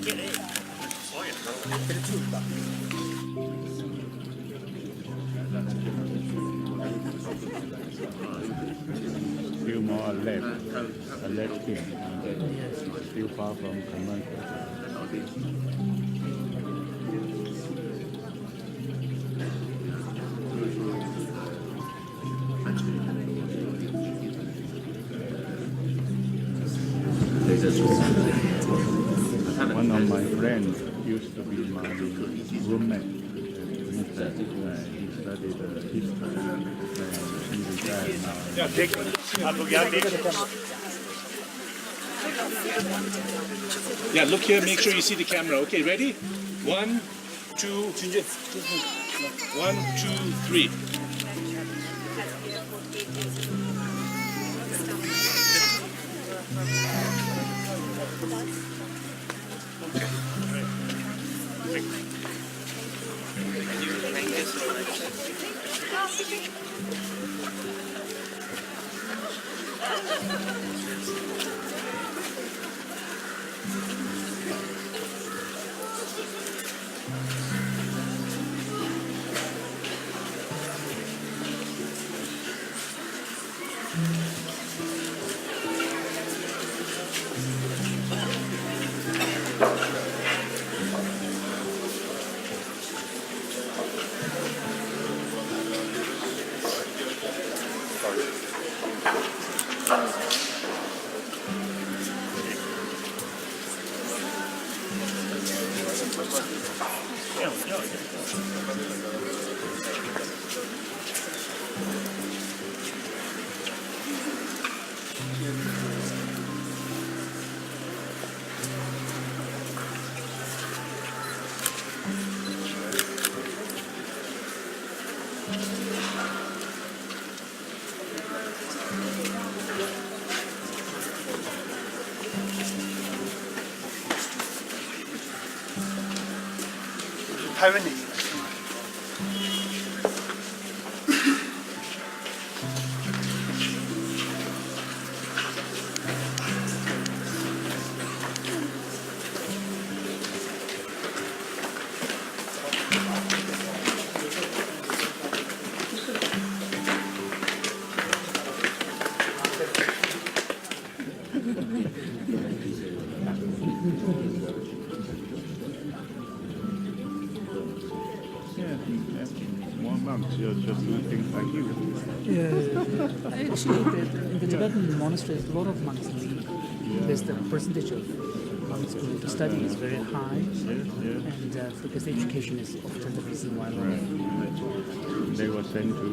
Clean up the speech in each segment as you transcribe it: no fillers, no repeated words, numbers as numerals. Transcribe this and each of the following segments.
Still more left thing. Still far from commercial. One of my friends used to be my roommate. He studied history and he retired now. Yeah, look here, make sure you see the camera. Okay, ready? 1, 2, 1, 2, 3. Taiwanese. Just doing things like you. Actually, in the Tibetan monasteries, a lot of monks leave. Because the percentage of monks going to study is very high, and because education is often the reason why. They were sent to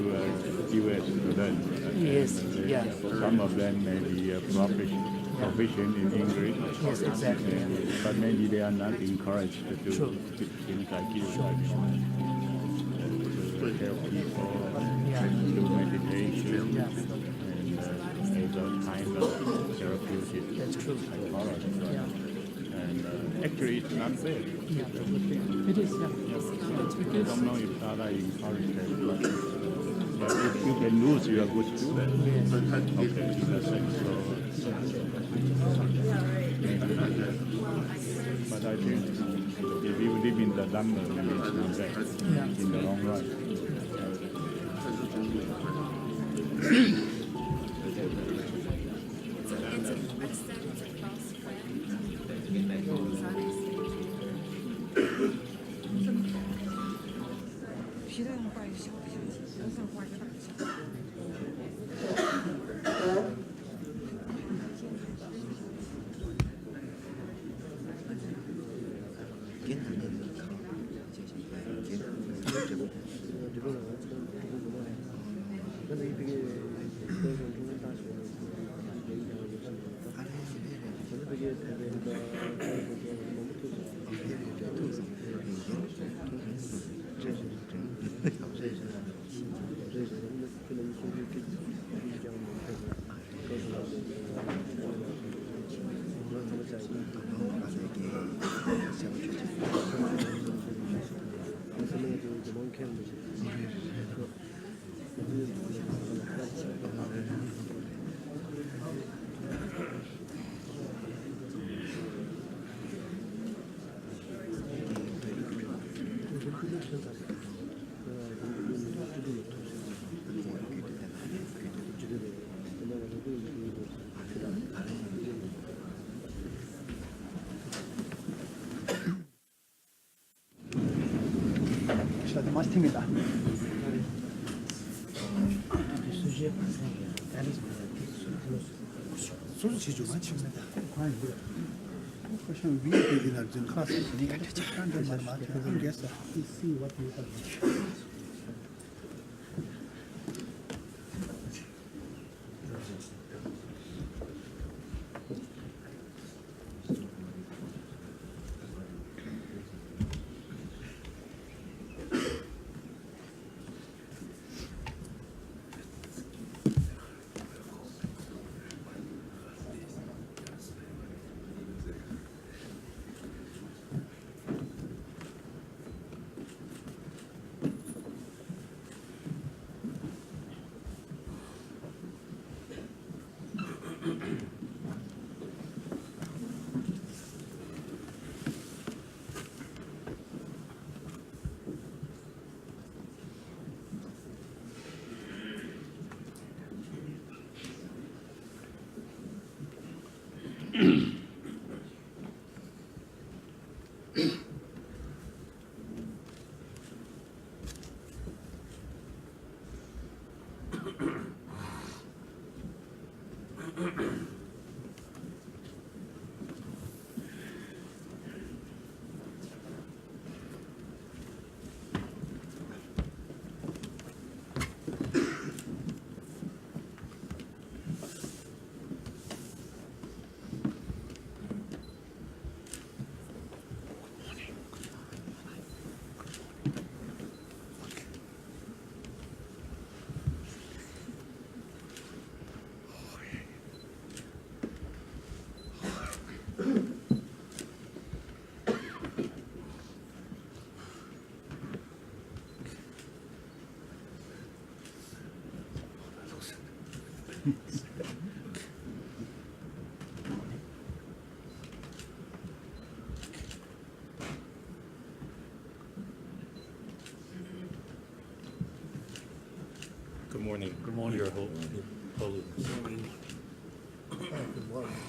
U.S. to learn. Yes, Some of them may be proficient in English. Yes, exactly. But maybe they are not encouraged to do things like you. Help people, do meditation, and those kind of therapeutic psychology. And actually, it's not bad. It's a good thing. It is, I don't know if Dalai encouraged that, but if you can lose, you are a good student. Okay, in a sense. So, but I think if you live in the Dhamma, it's not bad in the long run. 맛집니다. 소주 제주 맛집니다. Question we did in our class. See what you have. Good morning. Good morning. Your Holiness. Good morning.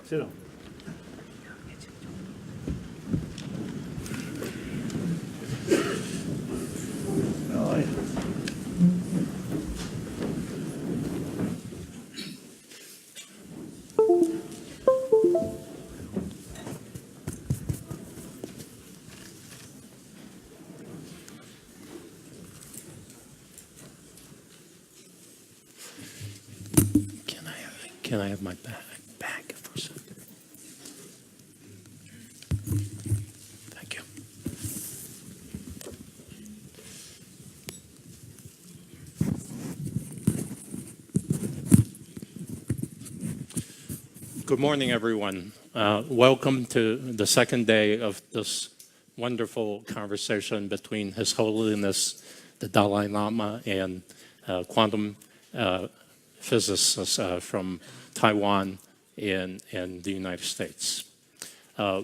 Sit down. Can I have my bag for a second? Thank you. Good morning, everyone. Welcome to the second day of this wonderful conversation between His Holiness the Dalai Lama and quantum physicists from Taiwan and the United States.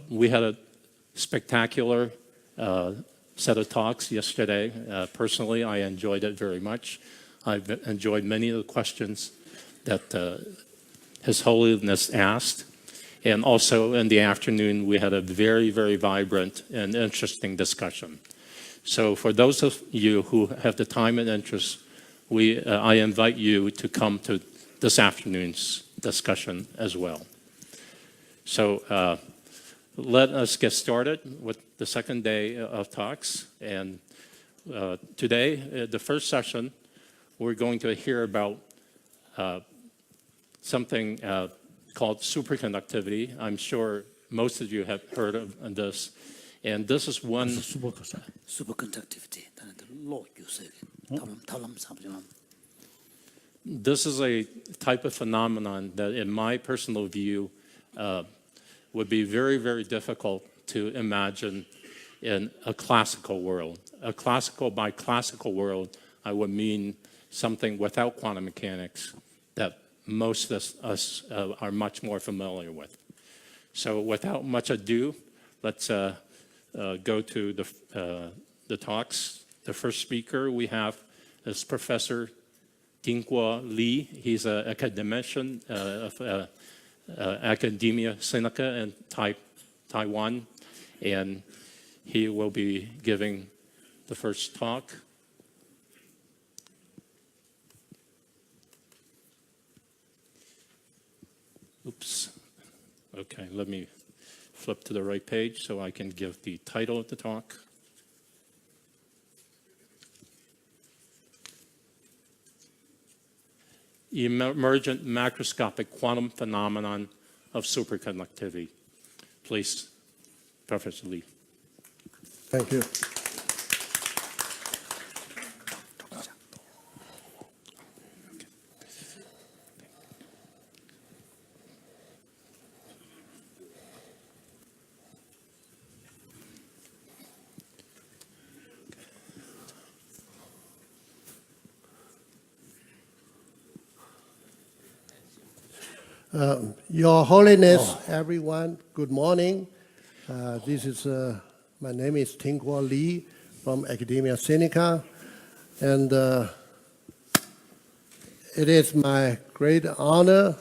We had a spectacular set of talks yesterday. Personally, I enjoyed it very much. I've enjoyed many of the questions that His Holiness asked. And also in the afternoon, we had a very, very vibrant and interesting discussion. So for those of you who have the time and interest, I invite you to come to this afternoon's discussion as well. So let us get started with the second day of talks. And today, the first session, we're going to hear about something called superconductivity. I'm sure most of you have heard of this. And this is one... Superconductivity. This is a type of phenomenon that, in my personal view, would be very, very difficult to imagine in a classical world. By classical world, I would mean something without quantum mechanics that most of us are much more familiar with. So without much ado, let's go to the talks. The first speaker we have is Professor Tingguo Li. He's an academician of Academia Sinica in Taiwan, and he will be giving the first talk. Oops. Okay, let me flip to the right page so I can give the title of the talk. Emergent macroscopic quantum phenomenon of superconductivity. Please, Professor Li. Thank you. Your Holiness, everyone, good morning. My name is Tingguo Li from Academia Sinica, and it is my great honor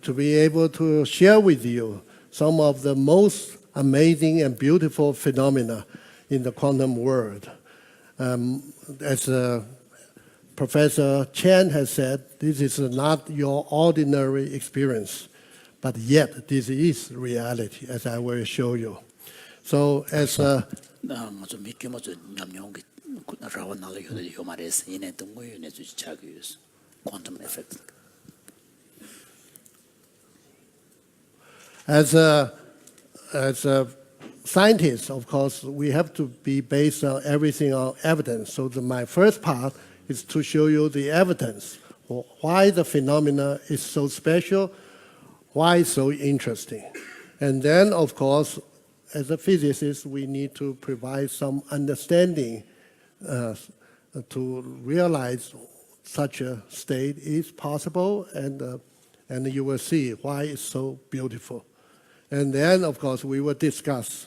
to be able to share with you some of the most amazing and beautiful phenomena in the quantum world. As Professor Chen has said, this is not your ordinary experience, but yet this is reality, as I will show you. So as quantum effect. As a scientist, of course, we have to be based on everything on evidence. So my first part is to show you the evidence for why the phenomena is so special, why it's so interesting. And then, of course, as a physicist, we need to provide some understanding to realize such a state is possible, and you will see why it's so beautiful. And then, of course, we will discuss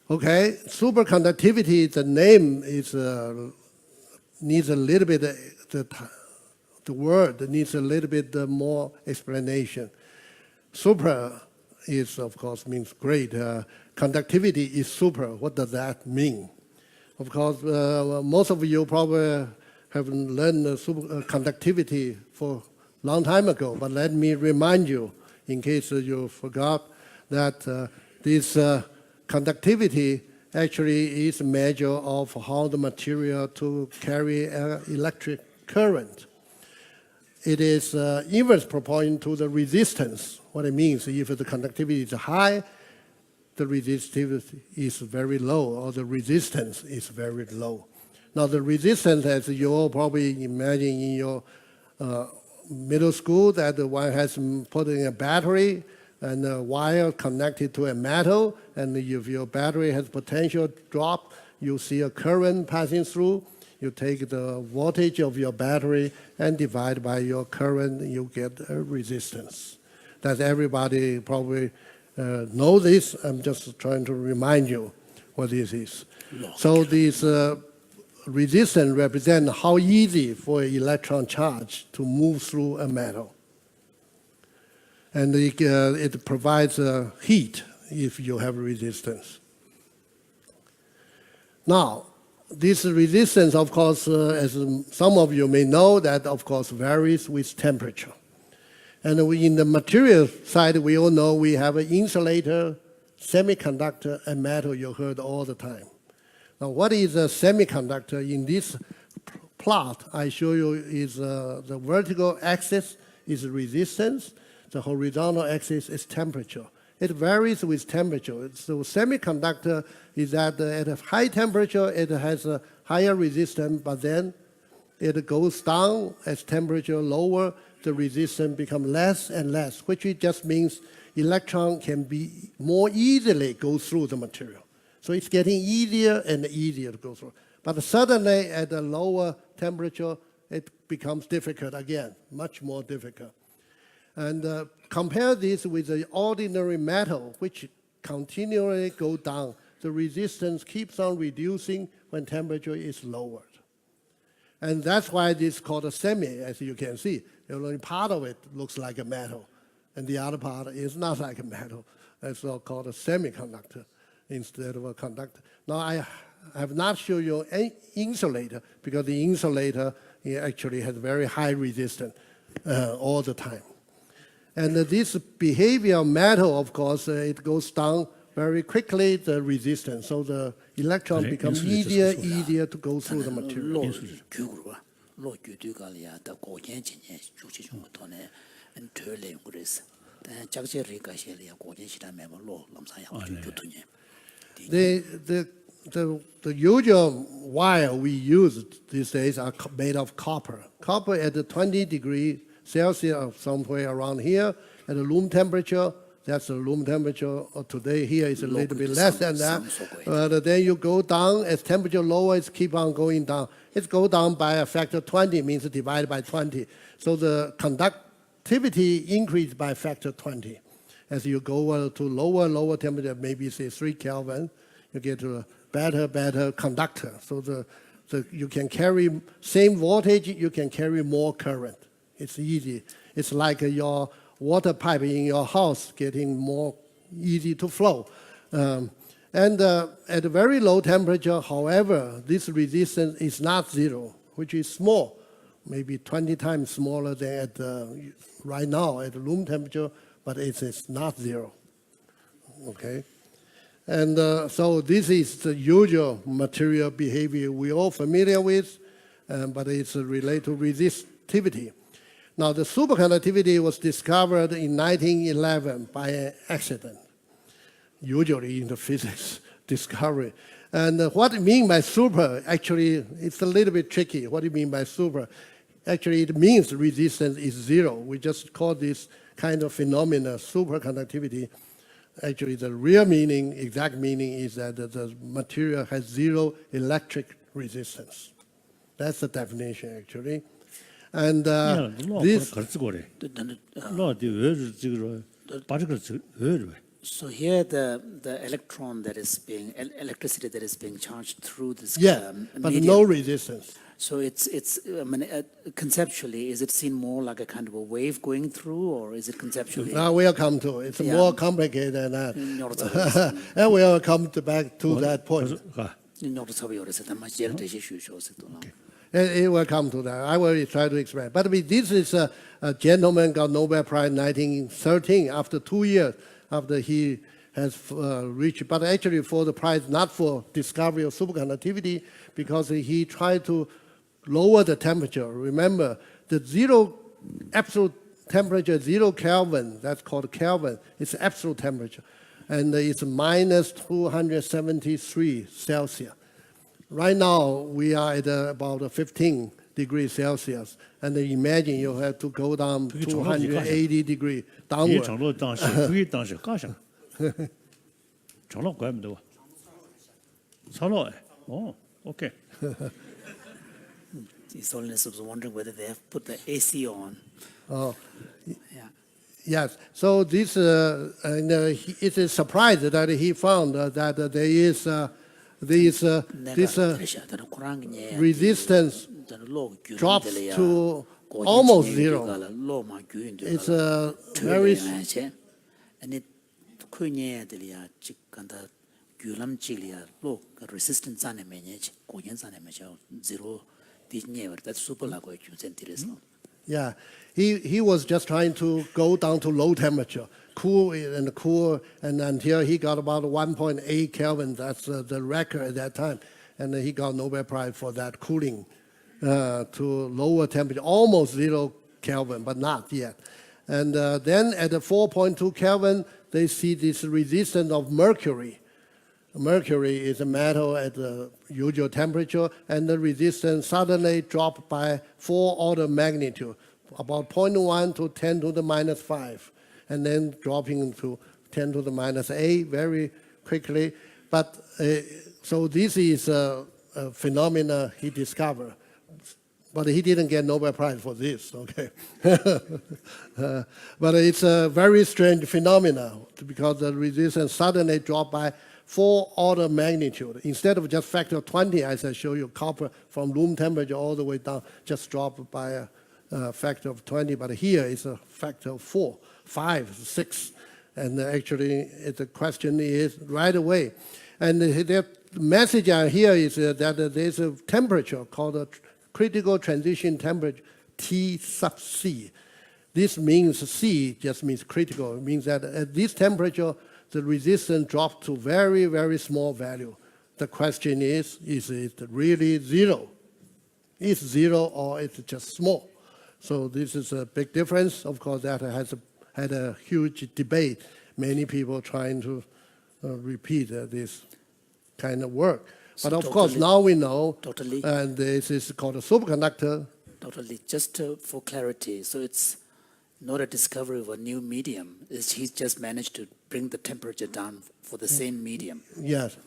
okay, superconductivity, the name is needs a little bit, the word needs a little bit more explanation. Super is, of course, means great. Conductivity is super. What does that mean? Of course, most of you probably have learned superconductivity for a long time ago, but let me remind you, in case you forgot, that this conductivity actually is a measure of how the material to carry electric current. It is inverse proportional to the resistance. What it means, if the conductivity is high, the resistivity is very low, or the resistance is very low. Now the resistance, as you all probably imagine in your middle school, that one has put in a battery and a wire connected to a metal, and if your battery has potential drop, you see a current passing through. You take the voltage of your battery and divide by your current, you get a resistance. That everybody probably know this. I'm just trying to remind you what this is. So this resistance represents how easy for an electron charge to move through a metal. And it provides heat if you have resistance. Now, this resistance, of course, as some of you may know, that of course varies with temperature. And in the material side, we all know we have an insulator, semiconductor, and metal you heard all the time. Now, what is a semiconductor? In this plot, I show you is the vertical axis is resistance, the horizontal axis is temperature. It varies with temperature. So semiconductor is that at a high temperature, it has a higher resistance, but then it goes down as temperature lower, the resistance becomes less and less, which it just means electron can be more easily go through the material. So it's getting easier and easier to go through. But suddenly at a lower temperature, it becomes difficult again, much more difficult. And compare this with the ordinary metal, which continually go down the resistance keeps on reducing when temperature is lowered. And that's why this is called a semi, as you can see. Only part of it looks like a metal, and the other part is not like a metal. It's called a semiconductor instead of a conductor. Now, I have not shown you an insulator, because the insulator actually has very high resistance all the time. And this behavior of metal, of course, it goes down very quickly, the resistance. So the electron becomes easier to go through the material. The usual wire we use these days are made of copper. Copper at 20 degrees Celsius, somewhere around here, at the room temperature. That's the room temperature. Today here is a little bit less than that. Then you go down, as temperature lowers, keep on going down. It goes down by a factor 20, means divided by 20. So the conductivity increased by factor 20. As you go to lower temperature, maybe say 3 Kelvin, you get to a better conductor. So you can carry same voltage, you can carry more current. It's easy. It's like your water pipe in your house getting more easy to flow. And at a very low temperature, however, this resistance is not zero, which is small, maybe 20 times smaller than right now at room temperature, but it is not zero. Okay? And so this is the usual material behavior we're all familiar with, but it's related to resistivity. Now, the superconductivity was discovered in 1911 by an accident, usually in the physics discovery. And what I mean by super, actually, it's a little bit tricky. What do you mean by super? Actually, it means resistance is zero. We just call this kind of phenomena superconductivity. Actually, the real meaning, exact meaning, is that the material has zero electric resistance. That's the definition, actually. And this... So here the electron that is being, electricity that is being charged through this but medium. no resistance. So it's I mean, conceptually, is it seen more like a kind of a wave going through, or is it conceptually? Now we'll come to it. It's more complicated than that. And we'll come back to that point. It will come to that. I will try to explain. But this is a gentleman got Nobel Prize in 1913, after 2 years after he has reached, but actually for the prize, not for discovery of superconductivity, because he tried to lower the temperature. Remember, the zero absolute temperature, 0 Kelvin, that's called Kelvin, it's absolute temperature. And it's minus 273 Celsius. Right now, we are at about 15 degrees Celsius. And imagine you have to go down 280 degrees downward. Oh, okay. His Holiness was wondering whether they have put the AC on. Oh, Yeah. yes. So this, it is surprised that he found that there is this resistance drops to almost zero. It's very... And resistance zero. That's super. Yeah, he was just trying to go down to low temperature, cool, and until he got about 1.8 Kelvin. That's the record at that time, and he got Nobel Prize for that cooling to lower temperature, almost 0 Kelvin, but not yet. And then at the 4.2 Kelvin, they see this resistance of mercury. Mercury is a metal at the usual temperature, and the resistance suddenly dropped by 4 order magnitude, about 0.1 to 10 to the minus 5, and then dropping to 10 to the minus 8 very quickly. But so this is a phenomena he discovered. But he didn't get Nobel Prize for this, okay? But it's a very strange phenomenon, because the resistance suddenly dropped by 4 order magnitude. Instead of just factor 20, as I show you, copper from room temperature all the way down, just drop by a factor of 20. But here it's a factor of 4, 5, 6. And actually, the question is right away. And the message here is that there's a temperature called a critical transition temperature, T sub C. This means C just means critical. It means that at this temperature, the resistance drops to very, very small value. The question is it really zero? Is zero or is it just small? So this is a big difference. Of course, that has had a huge debate. Many people trying to repeat this kind of work. But of course, now we know, Totally. and this is called a superconductor. Totally. Just for clarity, so it's not a discovery of a new medium. He's just managed to bring the temperature down for the same medium. Yes.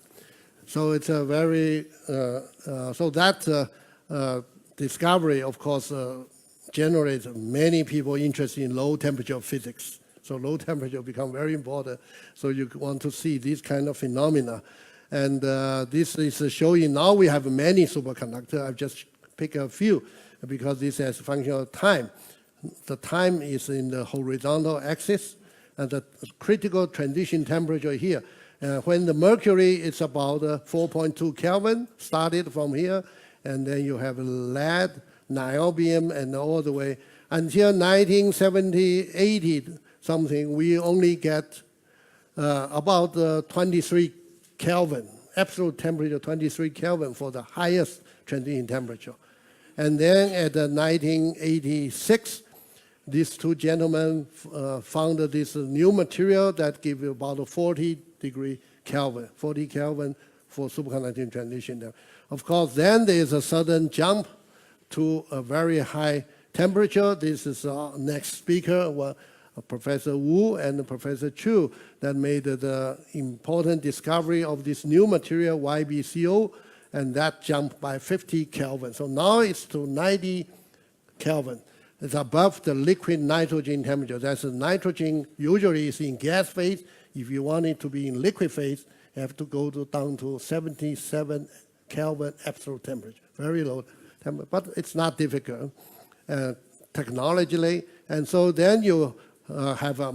So it's a very, so that discovery, of course, generates many people interested in low temperature physics. So low temperature become very important. So you want to see this kind of phenomena. And this is showing now we have many superconductors. I've just picked a few because this has function of time. The time is in the horizontal axis, and the critical transition temperature here. When the mercury is about 4.2 Kelvin, started from here, and then you have lead, niobium, and all the way. Until 1970, 80 something, we only get about 23 Kelvin, absolute temperature 23 Kelvin for the highest transition temperature. And then at 1986, these two gentlemen found this new material that gives you about 40 degree Kelvin, 40 Kelvin for superconducting transition. Of course, then there is a sudden jump to a very high temperature. This is our next speaker, Professor Wu and Professor Chu, that made the important discovery of this new material, YbCO, and that jumped by 50 Kelvin. So now it's to 90 Kelvin. It's above the liquid nitrogen temperature. That's nitrogen usually is in gas phase. If you want it to be in liquid phase, you have to go down to 77 Kelvin absolute temperature, very low temperature. But it's not difficult technologically. And so then you have a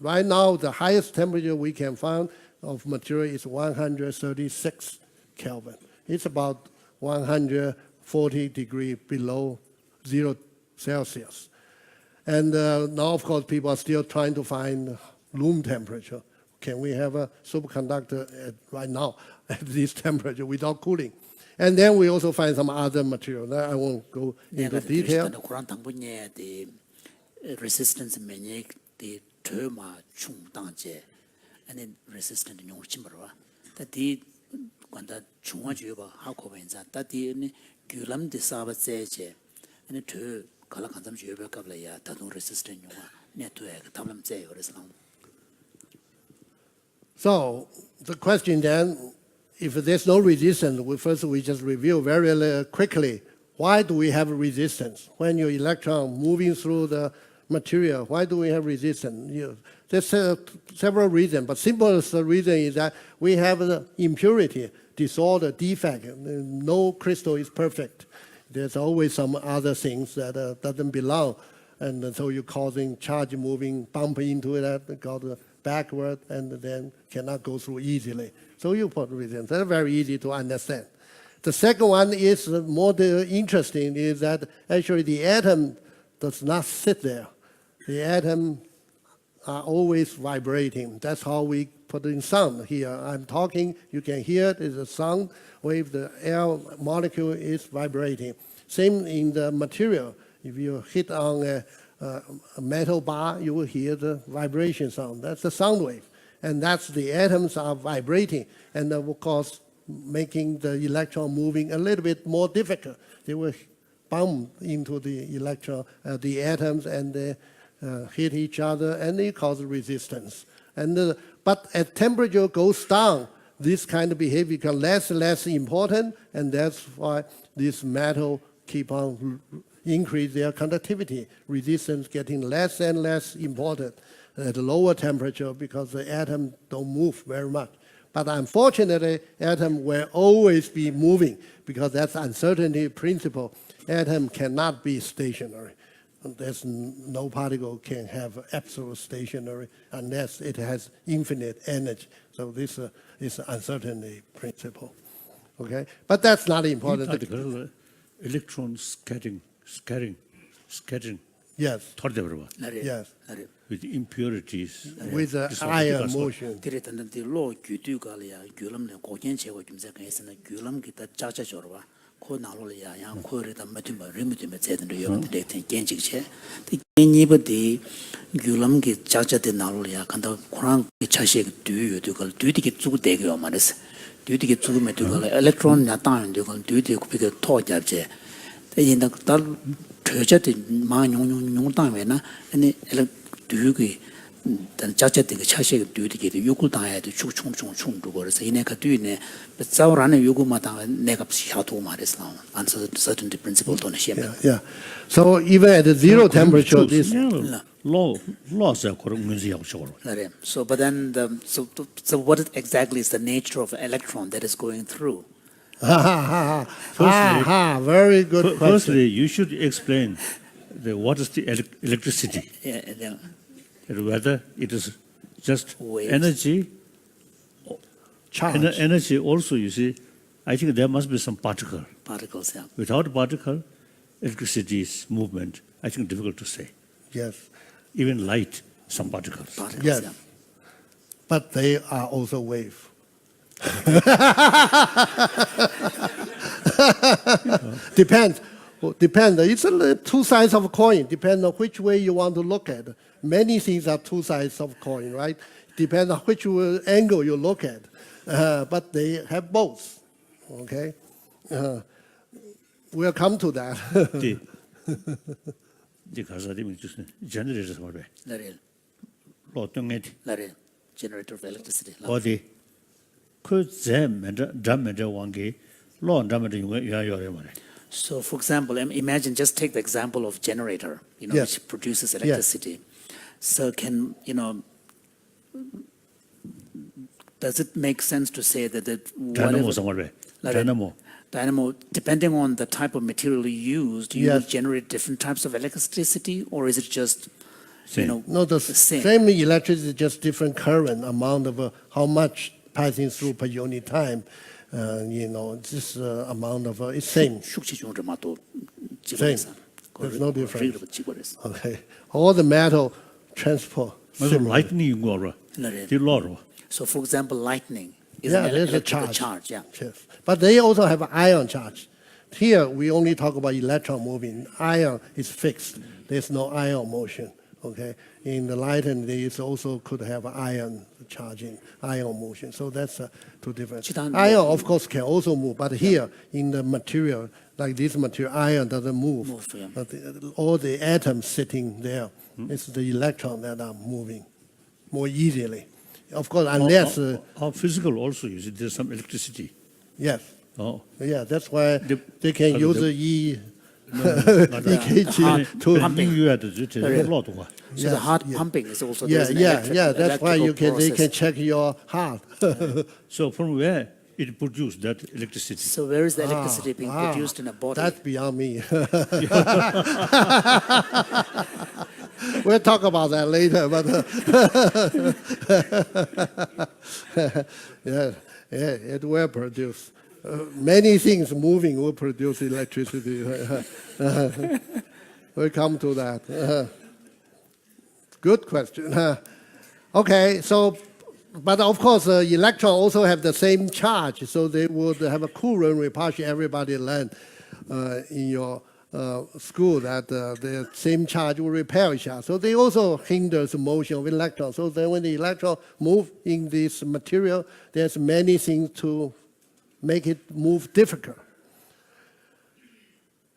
right now the highest temperature we can find of material is 136 Kelvin. It's about 140 degrees below 0 Celsius. And now, of course, people are still trying to find room temperature. Can we have a superconductor right now at this temperature without cooling? And then we also find some other material. I won't go into detail. Resistance menyek the terma chung dangje and then resistant nyong chimbarwa that the kwanda chungwa juba how ko benza that the gulam de saba zeje and to kala kanzam juba kabla ya tadung resistant nyong ne to ek tablam ze reslam. So the question then, if there's no resistance, we just review very quickly. Why do we have resistance? When your electron moving through the material, why do we have resistance? There's several reasons, but simplest reason is that we have the impurity, disorder, defect. No crystal is perfect. There's always some other things that doesn't belong. And so you're causing charge moving, bump into that, go backward, and then cannot go through easily. So you put reasons. That's very easy to understand. The second one is more interesting, is that actually the atom does not sit there. The atoms are always vibrating. That's how we put in sound here. I'm talking, you can hear it, it's a sound wave, the air molecule is vibrating. Same in the material. If you hit on a metal bar, you will hear the vibration sound. That's the sound wave. And that's the atoms are vibrating. And of course, making the electron moving a little bit more difficult. They will bump into the electron, the atoms, and they hit each other, and they cause resistance. And but as temperature goes down, this kind of behavior becomes less and less important, and that's why this metal keep on increase their conductivity. Resistance getting less and less important at a lower temperature because the atoms don't move very much. But unfortunately, atom will always be moving because that's uncertainty principle. Atom cannot be stationary. There's no particle can have absolute stationary unless it has infinite energy. So this is uncertainty principle. Okay, but that's not important. particle electron scattering. Yes, yes, With impurities. with the ion motion. Tiri tanda di lo gyu tu ka le ya gyu lam le go kyen che go jum se ka yesen gyu lam ki ta cha cha jor wa ko na lo le ya yang ko re ta ma tu ma re mu tu ma che den yo de ten kyen chi che ti kyen ni ba di gyu lam ki cha cha de na lo le ya kan da kurang ki cha she du yu du ka du di ki zu de ge yo ma des du di ki zu me du ka le electron na ta yu du ka du di ku bi ke to ja che te yin da ta chö cha de ma nyong ta we na ani du ki dan 자체 되게 차시게 뒤되게 요구 다야도 충충충충 두고 그래서 이내가 뒤에 싸우라는 요구마다 내가 시하도 말했어. Answer certain principle to the shape. Yeah. So even at the zero temperature, this laws are correct music. So but then so what exactly is the nature of an electron that is going through? Very good question. Firstly, you should explain what is the electricity. Yeah. Whether it is just Waves. energy, Charge. energy also, you see, I think there must be some particle. Particles, yeah. Without particle, electricity's movement, I think difficult to say. Yes, Even light, some particles. Particles, yes. yeah. But they are also wave. Depends. It's two sides of a coin. Depends on which way you want to look at. Many things are two sides of a coin, right? Depends on which angle you look at. But they have both. Okay? We'll come to that. The 가사님이 just generator 말해. Larry, 로동에디 generator of electricity. 어디 그 잠면에 왕게 로 잠면에 요요요 말해. So, for example, imagine, just take the example of generator, Yes. which produces electricity. So does it make sense to say that 다이나모 말해. dynamo, depending on the type of material used, you Yes. will generate different types of electricity, or is it just, Same. No, the same electricity, just different current, amount of how much passing through per unit time. This amount of it's same. There's no difference. Okay, all the metal transport. 맞아, lightning 거라. 딜러로. So, for example, lightning is Yeah, an there's a electrical charge. yeah. Yes. But they also have an ion charge. Here we only talk about electron moving. Ion is fixed. There's no ion motion. Okay. In the lightning, they also could have ion charging, ion motion. So that's two different. Ion, of course, can also move, but here in the material, like this material, ion doesn't move. Yeah. But all the atoms sitting there, it's the electron that are moving more easily. Of course, unless Our physical also, you see, there's some electricity. yes, Oh. yeah, that's why The- they can but use the- the Heart EKG to pumping. 로 So the Yes, heart yeah. pumping is also yeah, there's an yeah. That's why electrical they can process. check your heart. So from where it produced that electricity? So where is the electricity being produced in a body? That's beyond me. We'll talk about that later. But yeah, it will produce. Many things moving will produce electricity. We'll come to that. Good question. Okay, so, but of course, electron also have the same charge, so they would have a Coulomb repulsion. Everybody learned in your school that the same charge will repel each other. So they also hinder the motion of electrons. So then when the electron move in this material, there's many things to make it move difficult.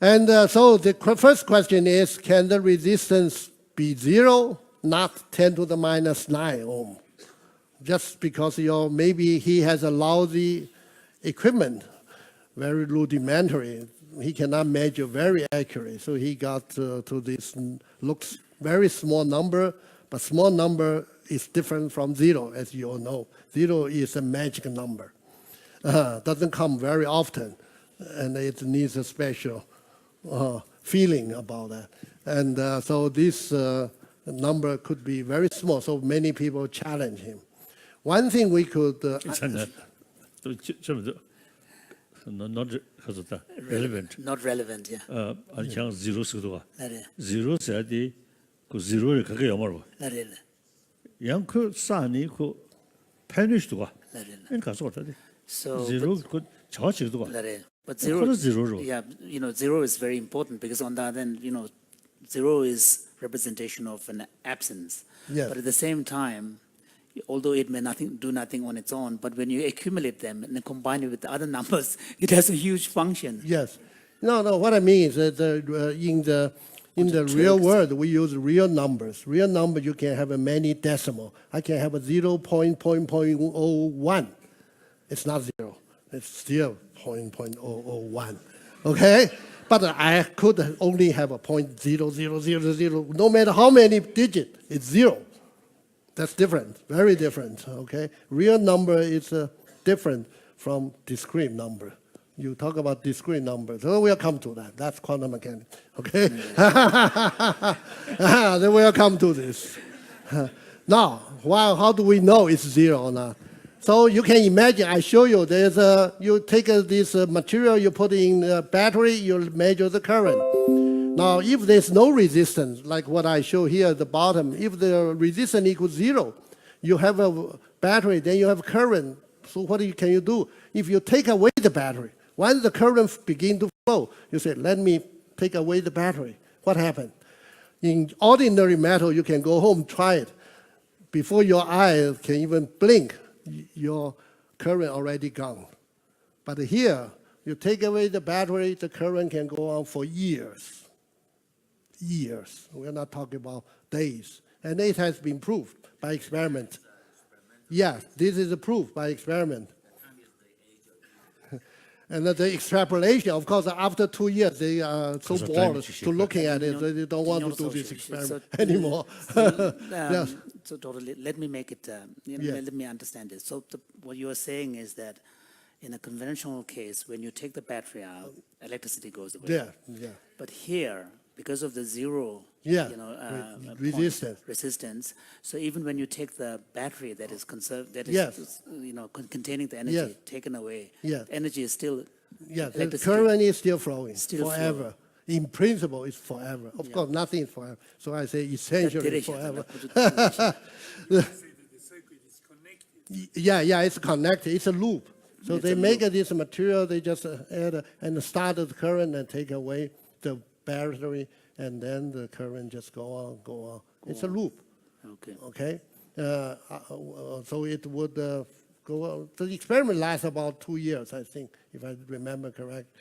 And so the first question is, can the resistance be 0, not 10 to the minus 9 ohm? Just because maybe he has a lousy equipment, very rudimentary. He cannot measure very accurately. So he got to this, looks very small number, but small number is different from 0, as you all know. 0 is a magic number. Doesn't come very often, and it needs a special feeling about that. And so this number could be very small, so many people challenge him. One thing we could... not relevant. Not relevant, yeah. 아니 그냥 0 쓰도가. 나래. 0 써야 돼. 그 0를 그게 영어로. 나래. 양그 싸니 그 패니시도가. 나래. 가서 어떻게? So 0 그 저치도가. 나래. But 그거 zero, 0로. yeah, 0 is very important because on the other end, 0 is representation of an absence. Yes. But at the same time, although it may do nothing on its own, but when you accumulate them and then combine it with the other numbers, it has a huge function. Yes. No, what I mean is that in the real world, we use real numbers. Real number, you can have a many decimal. I can have a 0.01. It's not 0. It's still 0.001. Okay? But I could only have a 0.0000. No matter how many digits, it's 0. That's different, very different, okay? Real number is different from discrete number. You talk about discrete numbers, so we'll come to that. That's quantum mechanics, okay? Then we'll come to this. Now, how do we know it's 0 or not? So you can imagine, I show you, you take this material, you put in a battery, you measure the current. Now, if there's no resistance, like what I show here at the bottom, if the resistance equals 0, you have a battery, then you have current. So what can you do? If you take away the battery, once the current begins to flow, you say, let me take away the battery. What happened? In ordinary metal, you can go home, try it. Before your eyes can even blink, your current already gone. But here, you take away the battery, the current can go on for years. Years. We're not talking about days. And it has been proved by experiment. Yes, this is a proof by experiment. And the extrapolation, of course, after 2 years, they are so bored to looking at it, they don't want to do this experiment anymore. Yes. So totally, let me make it, let me understand this. So what you are saying is that in a conventional case, when you take the battery out, electricity goes away. Yeah. But here, because of the 0 resistance, so even when you take the battery that is conserved, that is containing the energy taken away, energy is still the current is still flowing forever. In principle, it's forever. Of course, nothing is forever. So I say essentially forever. It's connected. It's a loop. So they make this material, they just add and start the current and take away the battery, and then the current just go on. It's a loop. Okay. So it would go on. The experiment lasts about 2 years, I think, if I remember correct,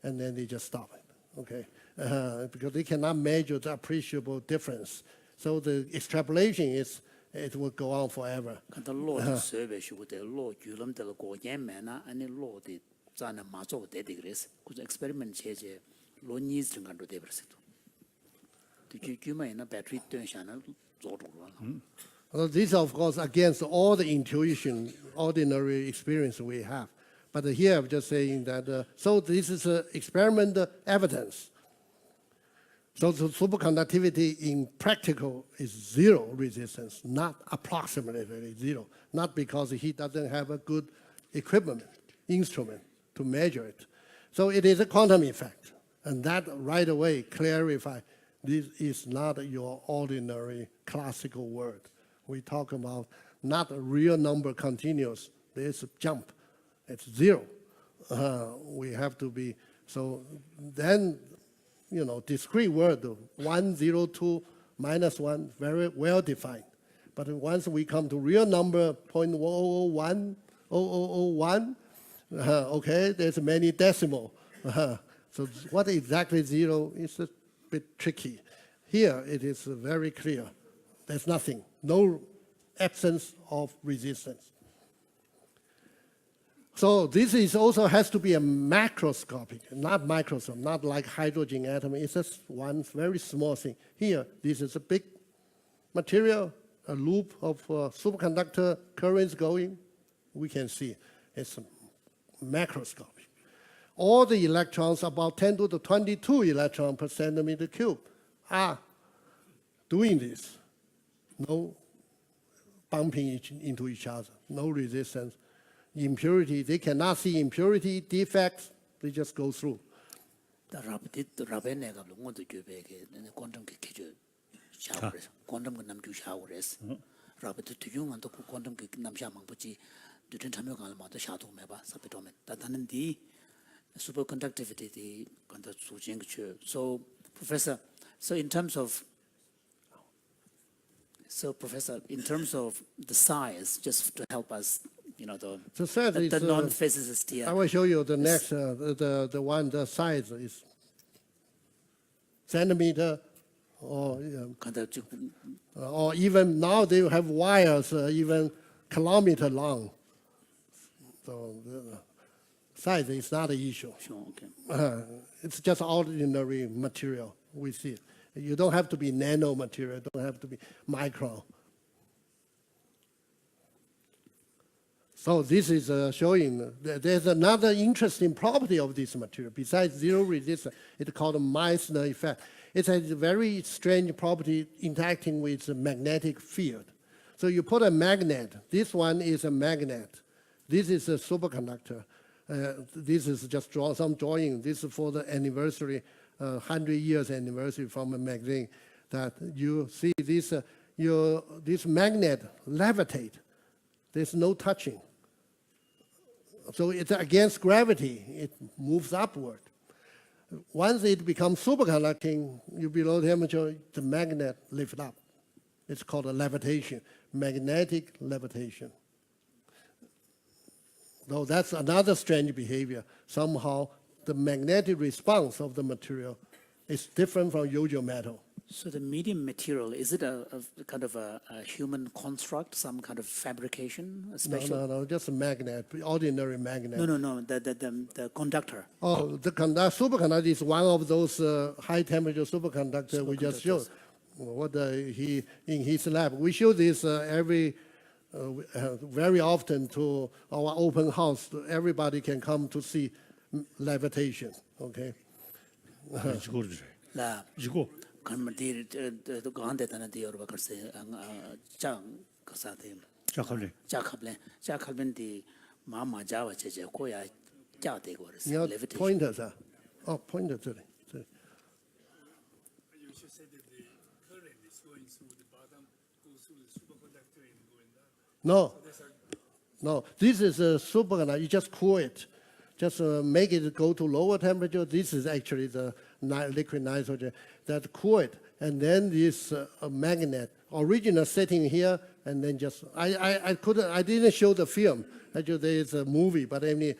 and then they just stop it. Okay, because they cannot measure the appreciable difference. So the extrapolation is it will go on forever. Well, this, of course, against all the intuition, ordinary experience we have. But here I'm just saying that, so this is experiment evidence. So the superconductivity in practical is 0 resistance, not approximately 0, not because he doesn't have a good equipment, instrument to measure it. So it is a quantum effect. And that right away clarify this is not your ordinary classical word. We talk about not a real number continuous, there's a jump. It's 0. We have to be, so then, discrete word, 1, 0, 2, -1, very well defined. But once we come to real number, 0.001, 0001, okay, there's many decimal. So what exactly 0 is a bit tricky. Here it is very clear. There's nothing, no absence of resistance. So this is also has to be a macroscopic, not microscopic, not like hydrogen atom. It's just one very small thing. Here, this is a big material, a loop of superconductor currents going, we can see it's macroscopic. All the electrons, about 10 to the 22 electrons per centimeter cube, are doing this. No bumping into each other, no resistance. Impurity, they cannot see impurity, defects, they just go through. quantum quantum namju showers. Robert to you and to quantum namsha mampuchi, didn't tell me about the shadow meba, sapitomet. That and the superconductivity, the so, Professor, so in terms of Professor, in terms of the size, just to help us, the non-physicist here. I will show you the next, the one, the size is centimeter, or even now they have wires even kilometer long. So the size is not an issue. Sure, okay. It's just ordinary material we see. You don't have to be nano material, don't have to be micron. So this is showing there's another interesting property of this material. Besides zero resistance, it's called a Meissner effect. It has a very strange property interacting with the magnetic field. So you put a magnet. This one is a magnet. This is a superconductor. This is just some drawing. This is for the anniversary, 100 years anniversary from a magazine. That you see this, this magnet levitate. There's no touching. So it's against gravity. It moves upward. Once it becomes superconducting, you below temperature, the magnet lifts up. It's called a levitation, magnetic levitation. So that's another strange behavior. Somehow the magnetic response of the material is different from usual metal. So the medium material, is it a kind of a human construct, some kind of fabrication? No, just a magnet, ordinary magnet. No, the conductor. Oh, the superconductor is one of those high temperature superconductors we just showed. What he in his lab. We show this very often to our open house. Everybody can come to see levitation. Okay. 이거 간만디 그 간데다는 디어 버커스 장 가사데 자칼레 자칼벤디 마마 자와 제제 고야 자데 거스 You know, pointers are. Oh, pointer to it. You should say that the current is going through the bottom, goes through the superconductor and going down. No, this is a superconductor. You just cool it. Just make it go to lower temperature. This is actually the liquid nitrogen that cool it. And then this magnet, original setting here, and then just, I didn't show the film. Actually, there is a movie, but I mean,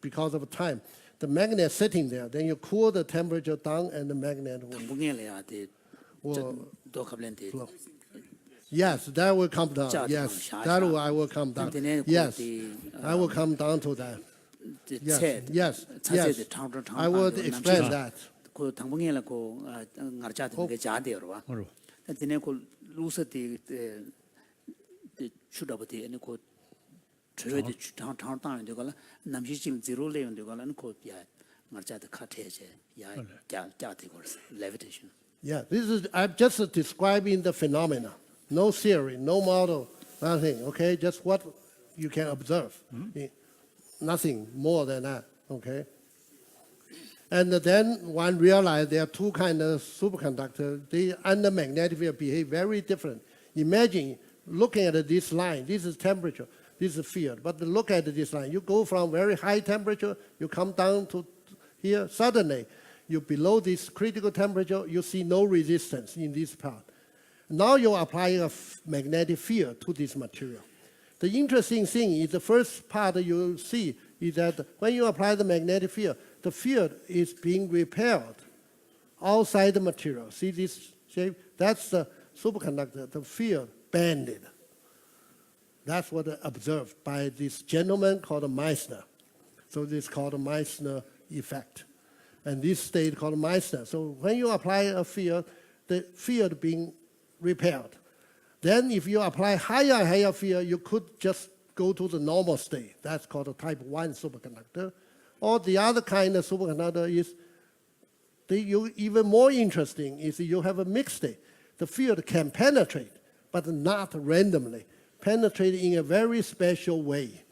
because of time. The magnet sitting there, then you cool the temperature down and the magnet will flow. Yes, that will come down. Yes, that I will come down. Yes, I will come down to that. Yes. I will explain that. Levitation. Yeah, this is, I'm just describing the phenomena. No theory, no model, nothing, okay? Just what you can observe. Nothing more than that, okay? And then one realized there are two kinds of superconductors. They, under magnetic field, behave very different. Imagine looking at this line. This is temperature. This is field. But look at this line. You go from very high temperature, you come down to here. Suddenly, you below this critical temperature, you see no resistance in this part. Now you apply a magnetic field to this material. The interesting thing is the first part you see is that when you apply the magnetic field, the field is being repelled outside the material. See this shape? That's the superconductor, the field banded. That's what observed by this gentleman called Meissner. So this is called a Meissner effect. And this state called Meissner. So when you apply a field, the field being repelled. Then if you apply higher field, you could just go to the normal state. That's called a type 1 superconductor. Or the other kind of superconductor is, even more interesting is you have a mixed state. The field can penetrate, but not randomly. Penetrate in a very special way.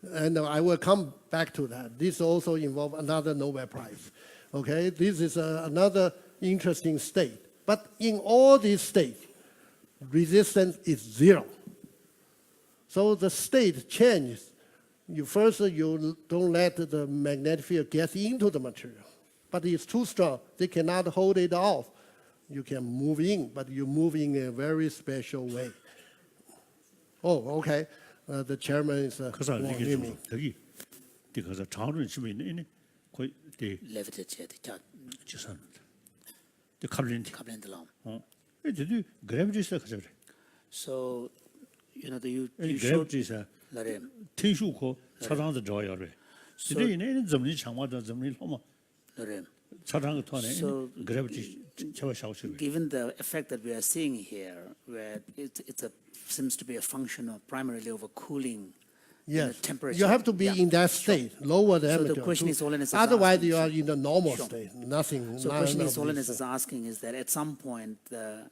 And I will come back to that. This also involves another Nobel Prize. Okay, this is another interesting state. But in all these states, resistance is 0. So the state changes. You don't let the magnetic field get into the material. But it's too strong. They cannot hold it off. You can move in, but you move in a very special way. Oh, okay. The chairman is 그래서 warning 이게 me. 여기 그래서 장로는 집에 있는 거의 대 Levitate 자 지선입니다. 대 카블린티. 카블렌드 람. 이제도 그래비티스 가져 그래. So you 이 showed 그래비티스 나래 텐슈고 차량도 좋아요. 이제 이는 점리 장마다 점리 하면 나래 차량 통해 So- 그래비티 제가 샤오시. given the effect that we are seeing here, where seems to be a function of primarily over cooling Yes, the temperature. you have to be Yeah. in that state, lower the So the temperature. question is, Holiness is Otherwise, asking- you are in the normal Sure. state. Nothing. So the none question of is, Holiness this. is asking is that at some point the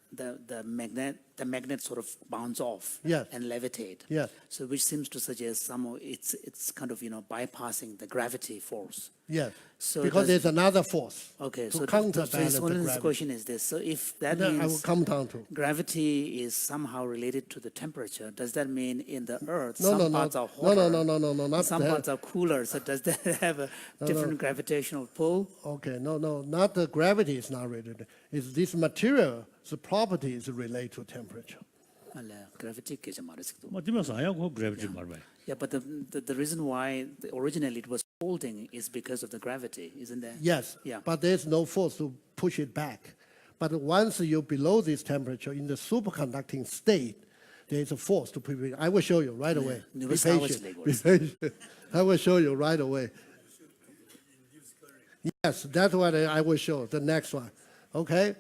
magnet sort of bounce off Yes. and levitate. Yes. So which seems to suggest somehow it's kind of bypassing the gravity force. Yes, So because does- there's another force Okay, to so counterbalance the Holiness' gravity. question is this: so if that That I will means come down to. gravity is somehow related to the temperature, does that mean in the Earth No, some no, no. parts are No, hotter, no, not some that. parts are cooler? So does that have a different gravitational pull? Okay, no, not the gravity is not related. It's this material, the property is related to temperature. Gravity 계속 말했어요. 뭐 디면서 아야고 그래비티 말봐요. Yeah, but the reason why originally it was holding is because of the gravity, isn't there? Yes, Yeah. but there's no force to push it back. But once you're below this temperature, in the superconducting state, there's a force to push it. I will show you right away. Be 누구 patient. 싸우실래, Be patient. I will show you right away. Yes, that's what I will show, the next one. Okay?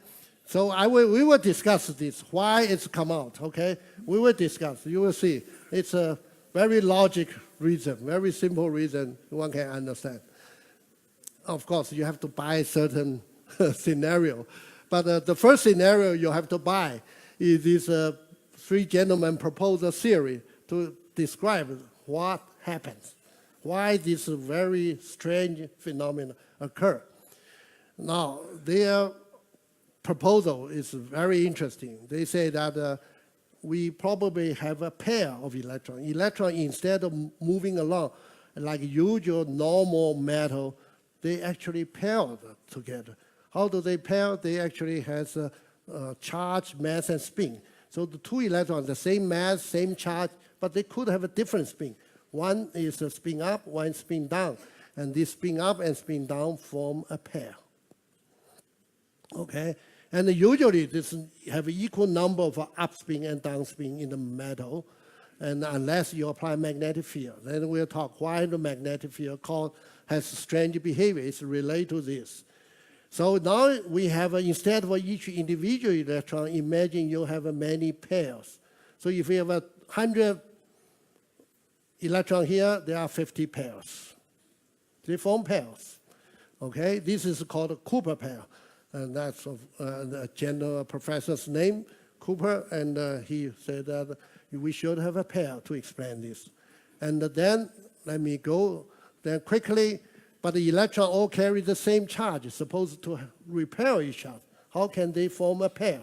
So we will discuss this, why it's come out, okay? We will discuss, you will see. It's a very logic reason, very simple reason one can understand. Of course, you have to buy certain scenario. But the first scenario you have to buy is this three gentlemen propose a theory to describe what happens, why this very strange phenomenon occur. Now, their proposal is very interesting. They say that we probably have a pair of electrons. Electron, instead of moving along like usual normal metal, they actually pair together. How do they pair? They actually has a charge, mass, and spin. So the two electrons, the same mass, same charge, but they could have a different spin. One is a spin up, one spin down. And this spin up and spin down form a pair. Okay? And usually this have equal number of upspin and downspin in the metal, and unless you apply magnetic field. Then we'll talk why the magnetic field has strange behavior. It's related to this. So now we have, instead of each individual electron, imagine you have many pairs. So if you have 100 electrons here, there are 50 pairs. They form pairs. Okay, this is called a Cooper pair. And that's the general professor's name, Cooper, and he said that we should have a pair to explain this. And then, let me go then quickly, but the electrons all carry the same charge, supposed to repel each other. How can they form a pair?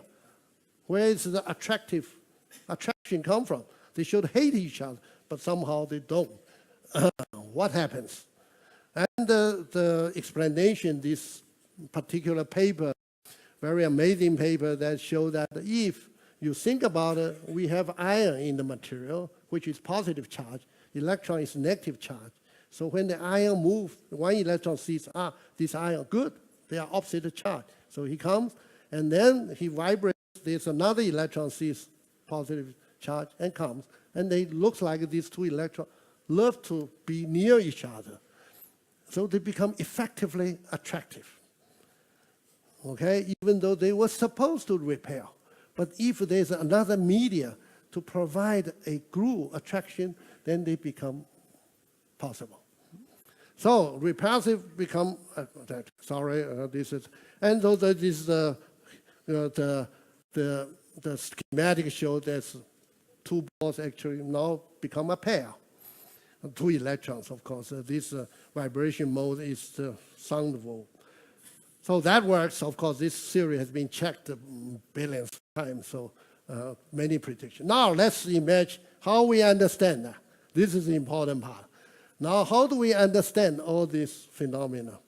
Where is the attraction come from? They should hate each other, but somehow they don't. What happens? And the explanation, this particular paper, very amazing paper that show that if you think about it, we have iron in the material, which is positive charge. Electron is negative charge. So when the ion moves, one electron sees, this ion, good, they are opposite charge. So he comes, and then he vibrates. There's another electron sees positive charge and comes. And it looks like these two electrons love to be near each other. So they become effectively attractive. Okay, even though they were supposed to repel. But if there's another media to provide a glue attraction, then they become possible. So repulsive become, this is, and so that is the schematic show there's two balls actually now become a pair. Two electrons, of course. This vibration mode is the sound wave. So that works. Of course, this theory has been checked billions of times, so many predictions. Now, let's imagine how we understand that. This is the important part. Now, how do we understand all these phenomena?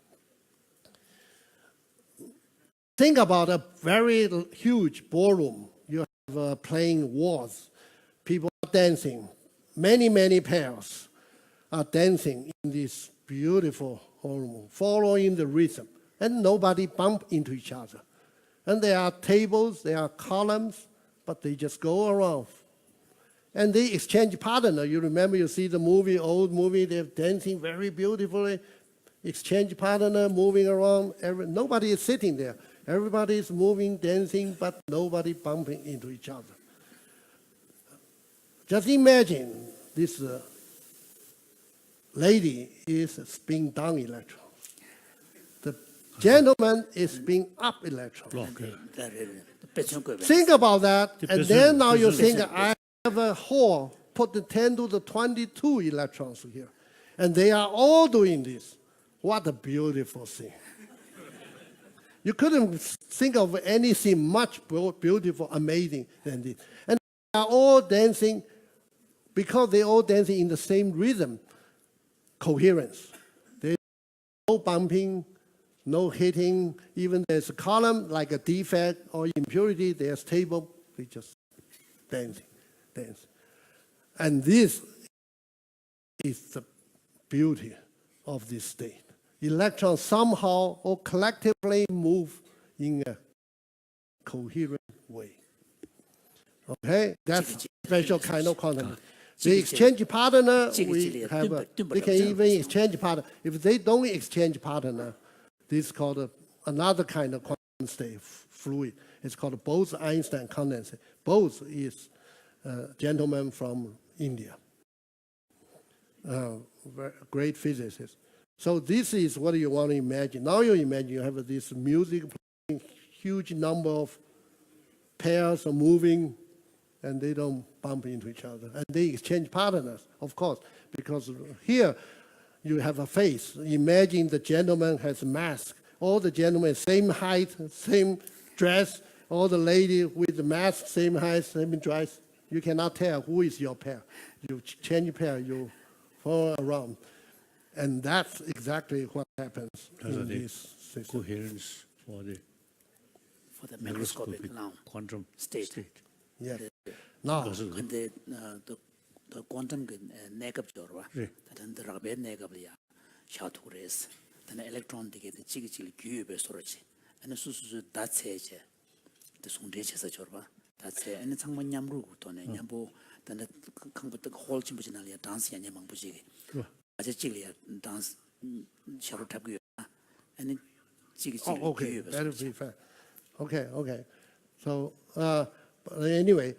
Think about a very huge ballroom. You have playing walls. People are dancing. Many, many pairs are dancing in this beautiful ballroom, following the rhythm. And nobody bump into each other. And there are tables, there are columns, but they just go around. And they exchange partner. You remember, you see the movie, old movie, they're dancing very beautifully, exchange partner, moving around. Nobody is sitting there. Everybody is moving, dancing, but nobody bumping into each other. Just imagine this lady is spin down electron. The gentleman is spin up electron. Think about that, and then now you think, I have a hole, put the 10 to the 22 electrons here, and they are all doing this. What a beautiful thing. You couldn't think of anything much beautiful, amazing than this. And they are all dancing, because they're all dancing in the same rhythm, coherence. There's no bumping, no hitting. Even there's a column like a defect or impurity, there's table, they just dance. And this is the beauty of this state. Electrons somehow or collectively move in a coherent way. Okay, that's a special kind of quantum. The exchange partner, we can even exchange partner. If they don't exchange partner, this is called another kind of quantum state fluid. It's called Bose-Einstein condensate. Bose is a gentleman from India, great physicist. So this is what you want to imagine. Now you imagine you have this music playing, huge number of pairs are moving, and they don't bump into each other. And they exchange partners, of course, because here you have a face. Imagine the gentleman has a mask. All the gentlemen, same height, same dress. All the lady with the mask, same height, same dress. You cannot tell who is your pair. You change pair, you follow around. And that's exactly what happens in this system. Coherence for the macroscopic now quantum state. Yeah. Now, 근데 the quantum 내갑 저와 다른 드라베 내갑이야. 샤투레스. 단 electron 되게 지기질 규입에 소르지. 아니 수수 다체제. 그 송대체서 저와 다체 아니 창문 냠루 또네 냠보 단 강부터 홀 침부지나리아 단스 야냐 망부지. 아주 지리야 단스 샤로 탑고 아니 지기질 okay, that'll be fair. Okay. So anyway,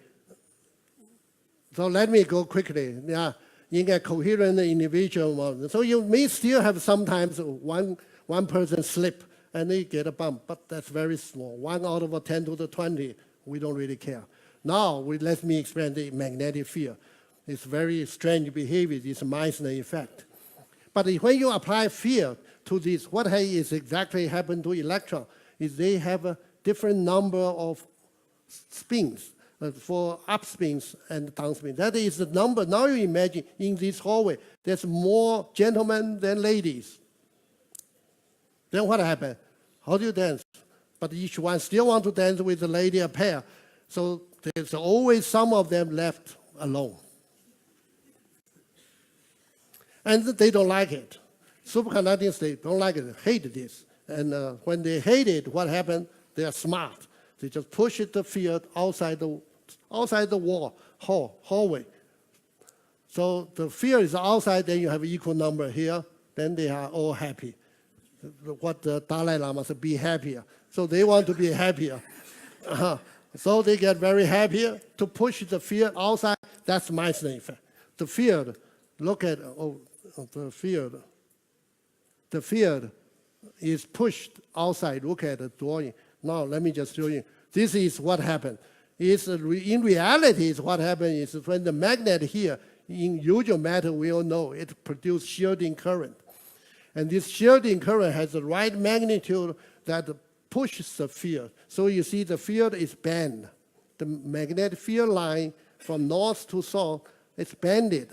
so let me go quickly. Yeah, in a coherent individual model. So you may still have sometimes one person slip and they get a bump, but that's very small. 1 out of 10 to the 20, we don't really care. Now, let me explain the magnetic field. It's very strange behavior, this Meissner effect. But when you apply field to this, what is exactly happened to electron is they have a different number of spins for up spins and down spins. That is the number. Now you imagine in this hallway, there's more gentlemen than ladies. Then what happened? How do you dance? But each one still want to dance with the lady a pair. So there's always some of them left alone. And they don't like it. Superconducting state don't like it, hate this. And when they hate it, what happened? They are smart. They just push the field outside the wall, hallway. So the field is outside, then you have equal number here, then they are all happy. What the Dalai Lama said, be happier. So they want to be happier. So they get very happy to push the field outside. That's Meissner effect. The field, look at the field. The field is pushed outside. Look at the drawing. Now let me just show you. This is what happened. In reality, what happened is when the magnet here, in usual matter, we all know, it produces shielding current. And this shielding current has the right magnitude that pushes the field. So you see the field is bent. The magnetic field line from north to south is bended.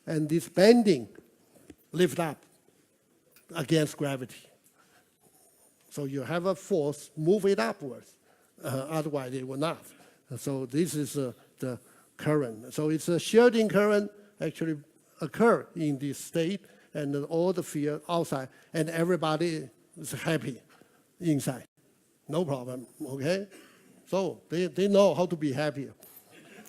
And this bending lifts up against gravity. So you have a force, move it upwards. Otherwise, it will not. So this is the current. So it's a shielding current actually occur in this state, and all the field outside, and everybody is happy inside. No problem, okay? So they know how to be happy.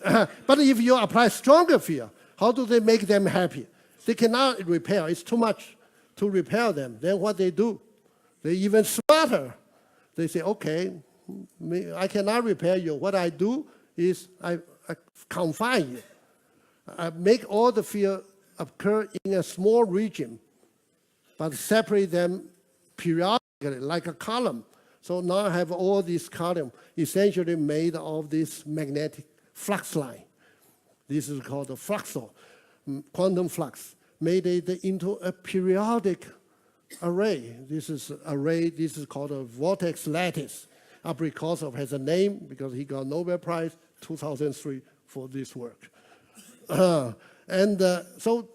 But if you apply stronger field, how do they make them happy? They cannot repair. It's too much to repair them. Then what they do? They even smarter. They say, okay, I cannot repair you. What I do is I confine you. I make all the field occur in a small region, but separate them periodically, like a column. So now I have all these columns essentially made of this magnetic flux line. This is called the fluxor, quantum flux, made it into a periodic array. This is array, this is called a vortex lattice. Abrikosov has a name because he got Nobel Prize 2003 for this work. So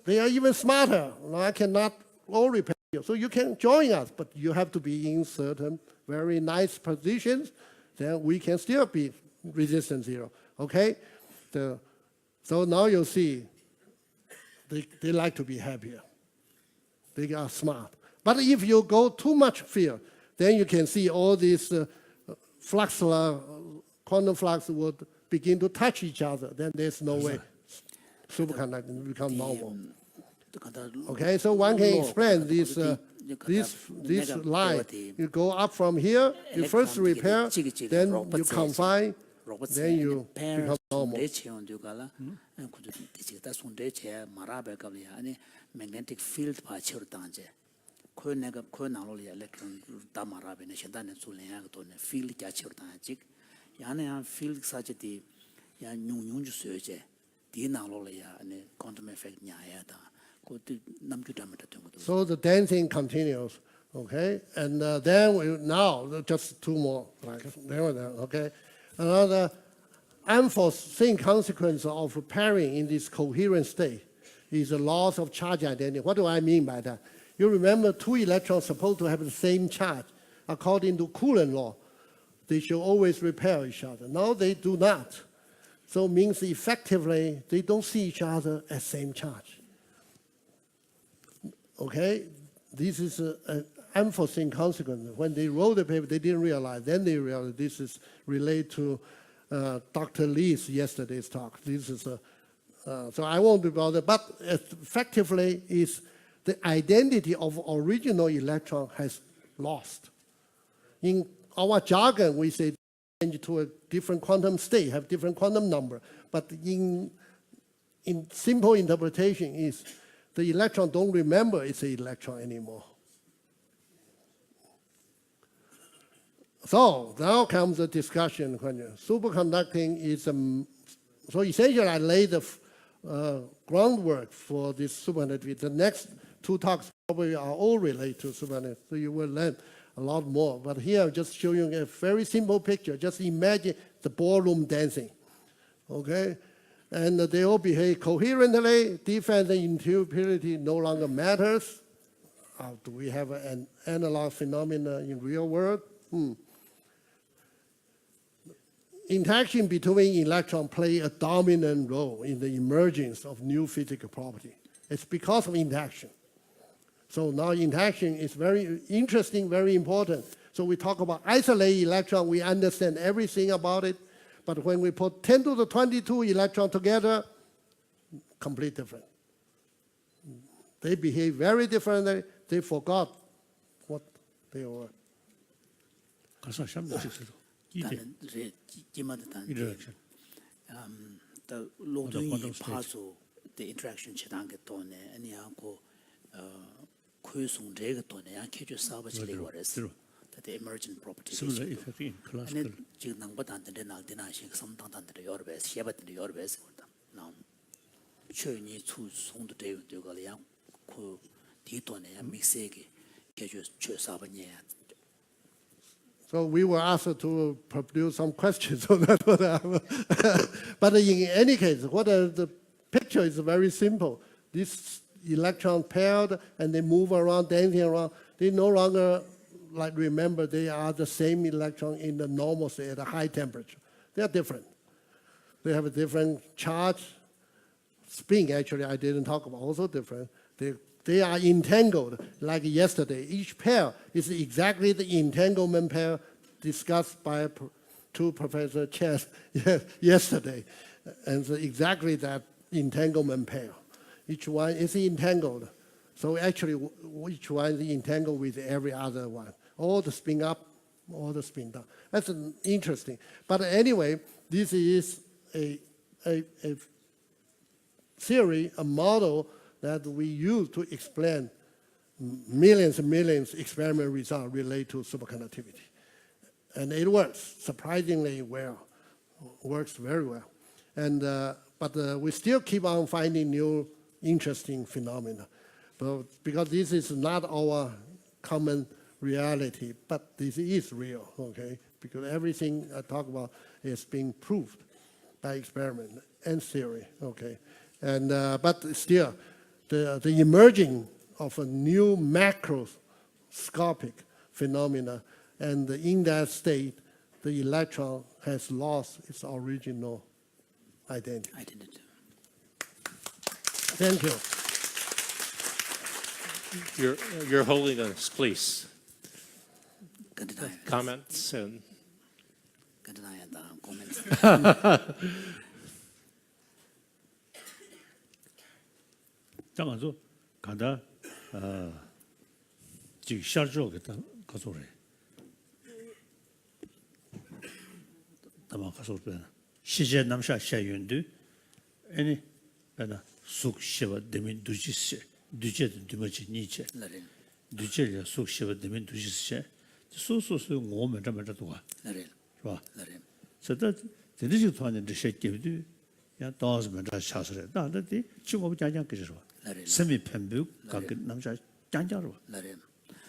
they are even smarter. Now I cannot all repair you. So you can join us, but you have to be in certain very nice positions. Then we can still be resistance zero. Okay? So now you see they like to be happier. They are smart. But if you go too much field, then you can see all these quantum flux would begin to touch each other. Then there's no way superconducting will become normal. Okay, so one can explain this line. You go up from here, you first repair, then you confine, then you become normal. Magnetic field ko nega ko nalo ya electron da marabe ne shenda ne zulen to ne field ja chur ta jik ya ne ya field sa je di ya nyung ju so je di nalo ya ne quantum effect nya ya da ko nam ju da ma ta to. So the dancing continues, okay, and then now just two more, like okay, another unforeseen consequence of pairing in this coherent state is the loss of charge identity. What do I mean by that? You remember two electrons supposed to have the same charge. According to Coulomb law, they should always repel each other. Now they do not. So it means effectively they don't see each other as same charge. Okay? This is an unforeseen consequence. When they wrote the paper, they didn't realize. Then they realized this is related to Dr. Lee's yesterday's talk. This is so I won't be bothered. But effectively is the identity of original electron has lost. In our jargon, we say change to a different quantum state, have different quantum number. But in simple interpretation is the electron don't remember it's an electron anymore. So now comes the discussion question. Superconducting is so essentially I laid the groundwork for this superconductivity. The next two talks probably are all related to superconductivity, so you will learn a lot more. But here I'm just showing a very simple picture. Just imagine the ballroom dancing, okay? And they all behave coherently. Defense and intuitivity no longer matters. Do we have an analog phenomena in real world? Interaction between electrons play a dominant role in the emergence of new physical property. It's because of interaction. So now interaction is very interesting, very important. So we talk about isolated electron, we understand everything about it. But when we put 10 to the 22 electrons together, complete different. They behave very differently. They forgot what they were. 다른 지마다 단 interaction. the loading quantum state. puzzle the interaction chidang ke tone ani ya ko kuisung de ke tone ya ke ju sa ba chile wores True. that the emergent properties Similar effect in classical. and ji nang ba dan de na de na shi sam dang dan de yor bes xie ba de yor bes ko da na chue ni chu song de de ga ya ko di tone ya mixe ke ju chue sa ba nye ya. So we were asked to produce some questions on that. But in any case, the picture is very simple. This electron paired and they move around, dancing around. They no longer remember they are the same electron in the normal state at a high temperature. They are different. They have a different charge. Spin, actually, I didn't talk about, also different. They are entangled, like yesterday. Each pair is exactly the entanglement pair discussed by two Professor Chen yesterday. And so exactly that entanglement pair. Each one is entangled. So actually, each one is entangled with every other one. All the spin up, all the spin down. That's interesting. But anyway, this is a theory, a model that we use to explain millions and millions experiment results related to superconductivity. And it works surprisingly well, works very well. And, but we still keep on finding new interesting phenomena. But because this is not our common reality, but this is real, okay? Because everything I talk about is being proved by experiment and theory, okay? And, but still, the emerging of a new macroscopic phenomena, and in that state, the electron has lost its original identity. Thank you. Your Holiness, please. Comments and 장관도 간다 지금 샤르조겠다 가서래 담아 가서 그러나 시제 남샤 샤윤도 아니 하나 숙시와 되면 두지세 두제도 두머지 니체 두제야 숙시와 되면 두지세 소소소 오면 담아도 와 봐. 그래서 되는团的这些对呀当时们这下出来那的就我们讲个是吧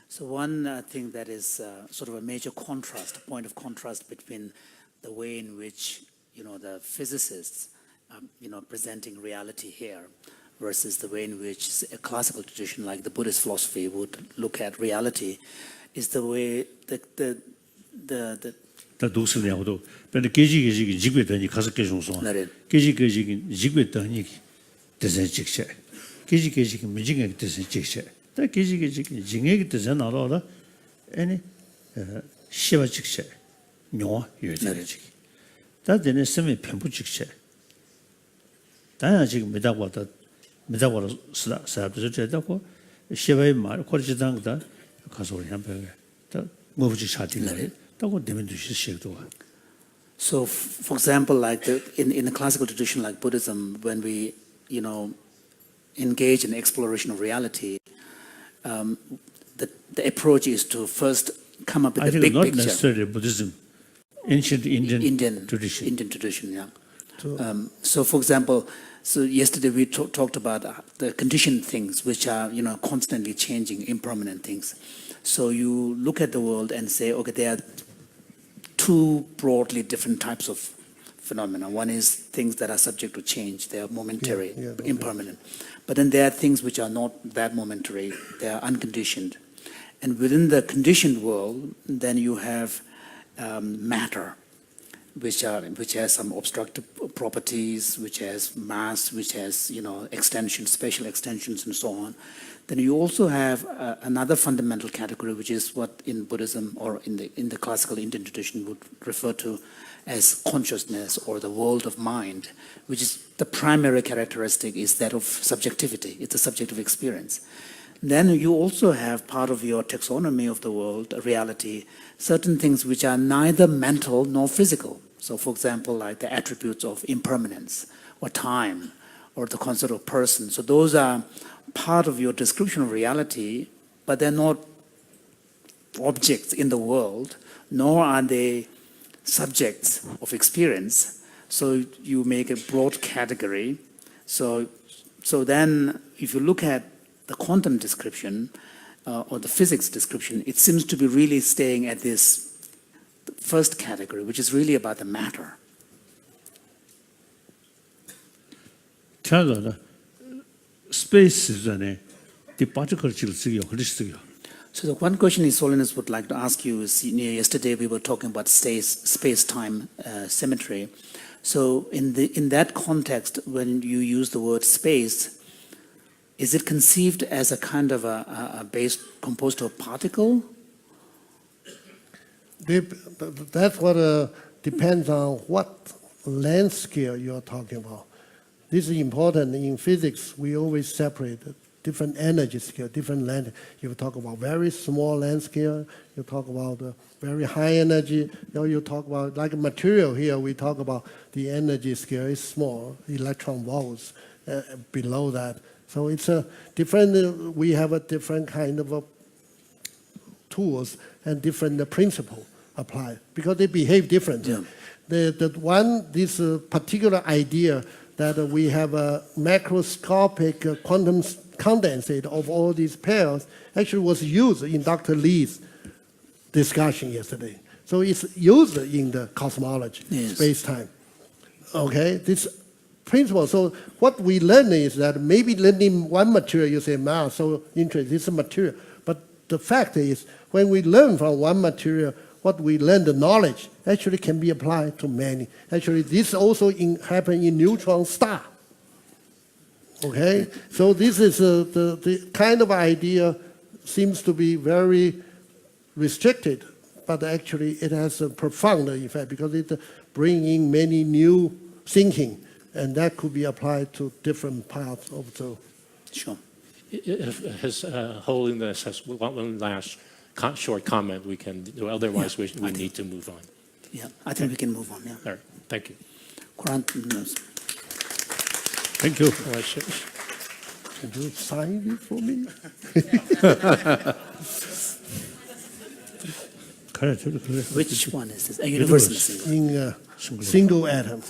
So one thing that is sort of a major contrast, a point of contrast between the way in which the physicists presenting reality here versus the way in which a classical tradition like the Buddhist philosophy would look at reality is the way 다 독서냐고도 근데 계지계지 지구에더니 가서 계속서 계지계지 지구에더니 대세직세 계지계지 미징에 대세직세 다 계지계지 징에 대세 나라라 아니 시바직세 뇨 요제직 다 되는 섬에 편부직세 다야 지금 메다고다 쓰다 사람들 저다고 시바의 말 코르지당다 가서 우리 한번 다 뭐부지 차딩을 So, for example, like in the classical tradition like Buddhism, when we, engage in exploration of reality, the approach is to first come up with a big picture. I think not necessarily Buddhism, ancient Indian tradition. Indian tradition, yeah. So, for example, yesterday we talked about the conditioned things, which are, constantly changing, impermanent things. So you look at the world and say, okay, there are two broadly different types of phenomena. One is things that are subject to change. They are momentary, impermanent. But then there are things which are not that momentary. They are unconditioned. And within the conditioned world, then you have matter, which has some obstructive properties, which has mass, which has extensions, special extensions, and so on. Then you also have another fundamental category, which is what in Buddhism or in the classical Indian tradition would refer to as consciousness or the world of mind, which is the primary characteristic is that of subjectivity. It's a subjective experience. then you also have part of your taxonomy of the world, reality, certain things which are neither mental nor physical. So for example, like the attributes of impermanence or time or the concept of person. So those are part of your description of reality, but they're not objects in the world, nor are they subjects of experience. So you make a broad category. So then if you look at the quantum description or the physics description, it seems to be really staying at this first category, which is really about the matter. Space 전에 the particle 지금 그리스도요. So the one question His Holiness would like to ask you is, yesterday we were talking about space-time symmetry. So in that context, when you use the word space, is it conceived as a kind of a base composed of particle? That's what depends on what length scale you're talking about. This is important. In physics, we always separate different energy scale, different length. You talk about very small length scale, you talk about very high energy, you talk about, like material here, we talk about the energy scale is small, electron volts below that. So it's a different, we have a different kind of tools and different principle applied because they behave differently. Yeah. This particular idea that we have a macroscopic quantum condensate of all these pairs actually was used in Dr. Lee's discussion yesterday. So it's used in the cosmology, yes. Space-time. Okay, this principle. So what we learn is that maybe learning one material, you say, man, so interesting, this is material. But the fact is, when we learn from one material, what we learn, the knowledge, actually can be applied to many. Actually, this also happens in neutron star. Okay, so this is the kind of idea seems to be very restricted, but actually it has a profound effect because it brings in many new thinking, and that could be applied to different parts of the. Sure. If His Holiness has one last short comment, we can do. Otherwise, we need to move on. Yeah, I think we can move on. Yeah. All right. Thank you. Thank you. Can you sign it for me? Which one is this? A universal single. In single atom.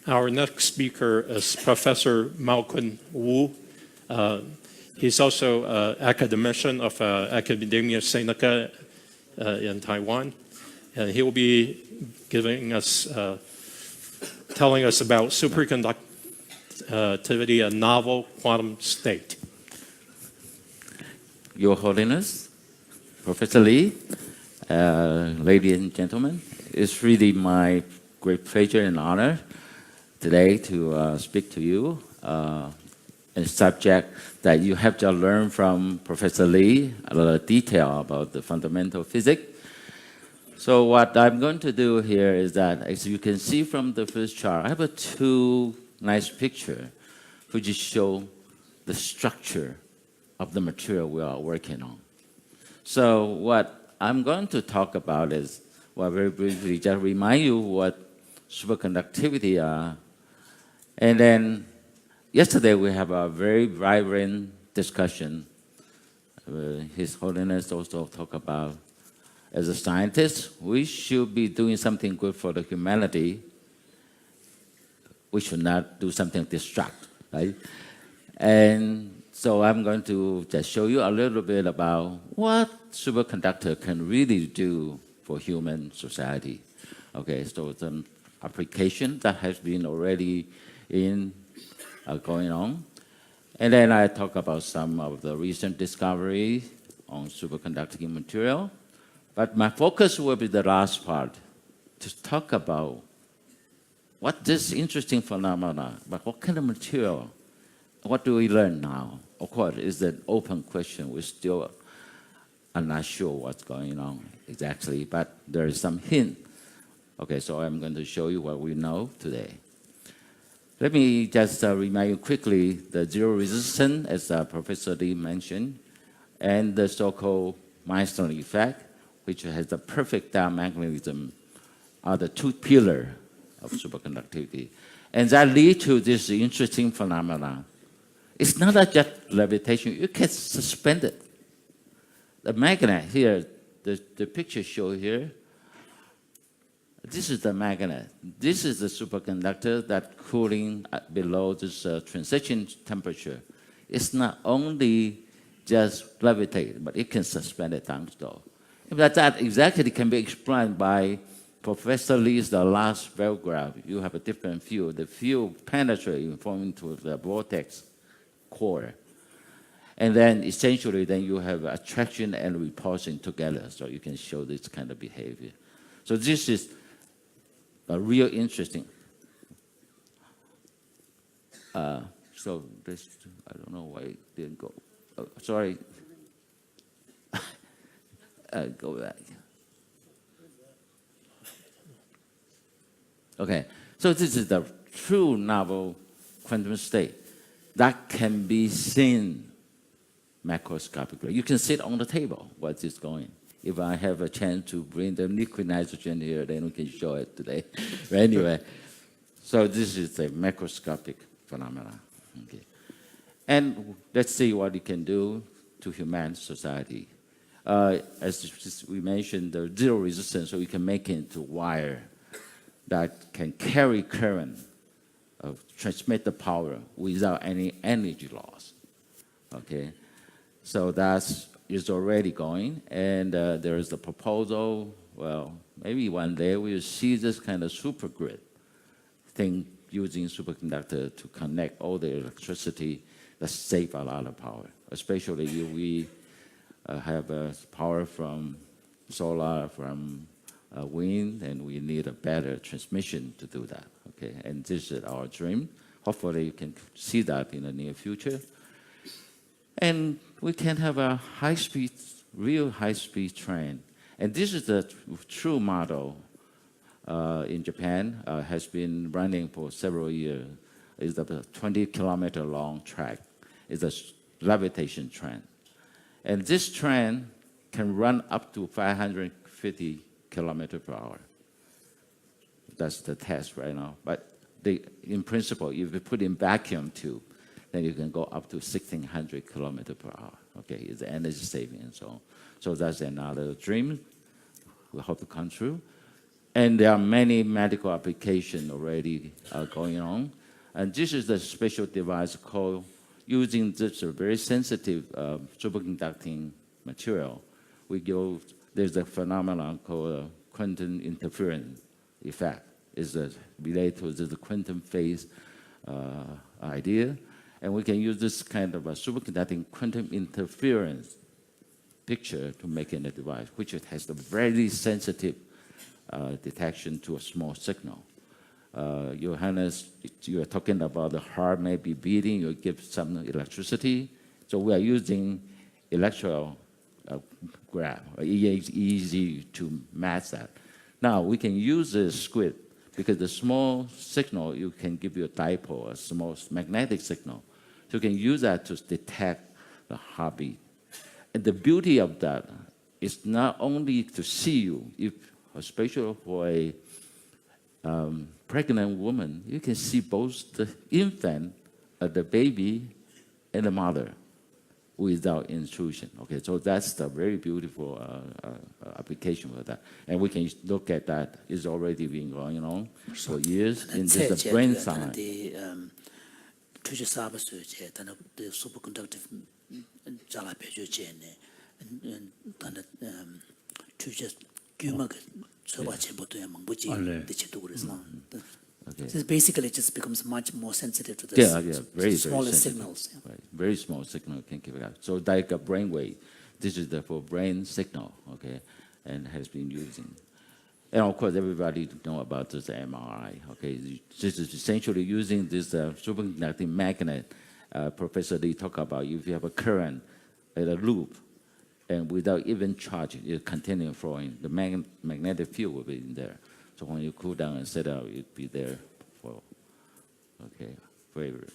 Our next speaker is Professor Malcolm Wu. He's also an academician of Academia Sinica in Taiwan. And he will be giving us, telling us about superconductivity and novel quantum state. Your Holiness, Professor Lee, ladies and gentlemen, it's really my great pleasure and honor today to speak to you on a subject that you have to learn from Professor Lee, a lot of detail about the fundamental physics. So what I'm going to do here is that, as you can see from the first chart, I have two nice pictures which show the structure of the material we are working on. So what I'm going to talk about is, well, very briefly, just remind you what superconductivity are. And then yesterday we have a very vibrant discussion. His Holiness also talked about, as a scientist, we should be doing something good for the humanity. We should not do something destructive, right? And so I'm going to just show you a little bit about what superconductor can really do for human society. Okay, so application that has been already going on. And then I talk about some of the recent discoveries on superconducting material. But my focus will be the last part, to talk about what this interesting phenomena, but what kind of material, what do we learn now? Of course, it's an open question. We still are not sure what's going on exactly, but there is some hint. Okay, so I'm going to show you what we know today. Let me just remind you quickly the zero resistance, as Professor Lee mentioned, and the so-called milestone effect, which has the perfect diamagnetism, are the two pillars of superconductivity. And that leads to this interesting phenomenon. It's not just levitation. You can suspend it. The magnet here, the picture shown here, this is the magnet. This is the superconductor that cooling below this transition temperature. It's not only just levitate, but it can suspend it down slow. That exactly can be explained by Professor Lee's last photograph. You have a different field. The field penetrates into the vortex core. And then essentially then you have attraction and repulsion together, so you can show this kind of behavior. So this is a real interesting. So this, I don't know why it didn't go. Oh, sorry. Go back. Okay, so this is the true novel quantum state that can be seen macroscopically. You can sit on the table while it's going. If I have a chance to bring the liquid nitrogen here, then we can show it today. But anyway, so this is a macroscopic phenomenon. Okay. And let's see what it can do to human society. As we mentioned, the zero resistance, so we can make it into wire that can carry current, transmit the power without any energy loss. Okay, so that's is already going, and there is a proposal. Well, maybe one day we'll see this kind of supergrid thing using superconductor to connect all the electricity that save a lot of power, especially if we have power from solar, from wind, and we need a better transmission to do that. Okay, and this is our dream. Hopefully, you can see that in the near future. And we can have a high-speed, real high-speed train. And this is the true model in Japan, has been running for several years. It's a 20-kilometer long track. It's a levitation train. And this train can run up to 550 kilometers per hour. That's the test right now. But in principle, if you put in vacuum tube, then you can go up to 1,600 kilometers per hour. Okay, it's energy saving and so on. So that's another dream we hope to come true. And there are many medical applications already going on. And this is the special device called, using this very sensitive superconducting material, there's a phenomenon called quantum interference effect. It's related to the quantum phase idea. And we can use this kind of a superconducting quantum interference picture to make in a device, which has a very sensitive detection to a small signal. Johannes, you are talking about the heart may be beating, you give some electricity. So we are using electrograph, easy to match that. Now we can use this squid because the small signal, you can give you a dipole, a small magnetic signal. So you can use that to detect the heartbeat. And the beauty of that is not only to see you, especially for a pregnant woman, you can see both the infant, the baby, and the mother without intrusion. Okay, so that's the very beautiful application for that. And we can look at that. It's already been going on for years in this brain science. Tuja saba suje tana the superconductive jala pejo chene tana tuja gyuma 저와 제보도야 망보지 네. 대체도 그래서. Okay. So basically, it just becomes much more sensitive to the Very smaller sensitive. signals. Yeah. Right. Very small signal can give it out. So like a brain wave, this is the for brain signal, okay, and has been using. And of course, everybody know about this MRI, okay. This is essentially using this superconducting magnet. Professor Lee talked about if you have a current at a loop, and without even charging, it continuing flowing, the magnetic field will be in there. So when you cool down and set out, it'll be there for, okay, forever.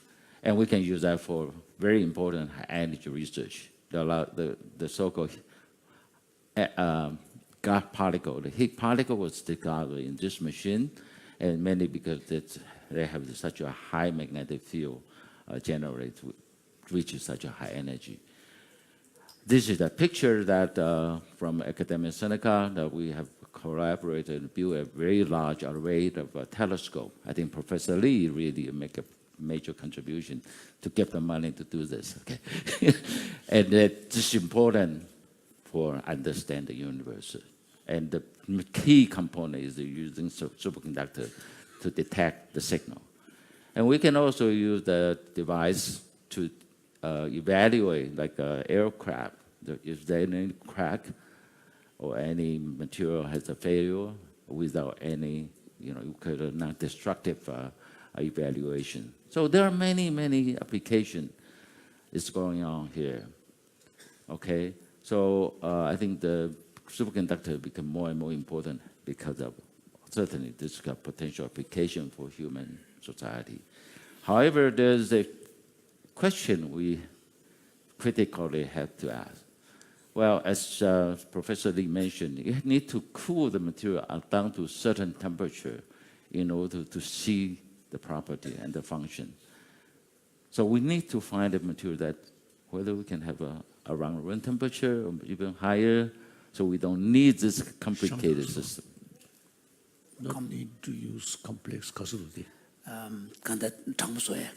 And we can use that for very important high energy research. The so-called God particle, the Higgs particle was discovered in this machine, and mainly because they have such a high magnetic field generated, which is such a high energy. This is a picture that from Academic Seneca that we have collaborated and built a very large array of a telescope. I think Professor Lee really make a major contribution to get the money to do this. Okay, and this is important for understand the universe. And the key component is using superconductor to detect the signal. And we can also use the device to evaluate, like aircraft. Is there any crack or any material has a failure without any, non-destructive evaluation. So there are many, many applications is going on here. Okay, so I think the superconductor become more and more important because of certainly this potential application for human society. However, there's a question we critically have to ask. Well, as Professor Lee mentioned, you need to cool the material down to a certain temperature in order to see the property and the function. So we need to find a material that whether we can have around room temperature or even higher, so we don't need this complicated system. Not need to use complex 가수도디. 간다 장무소에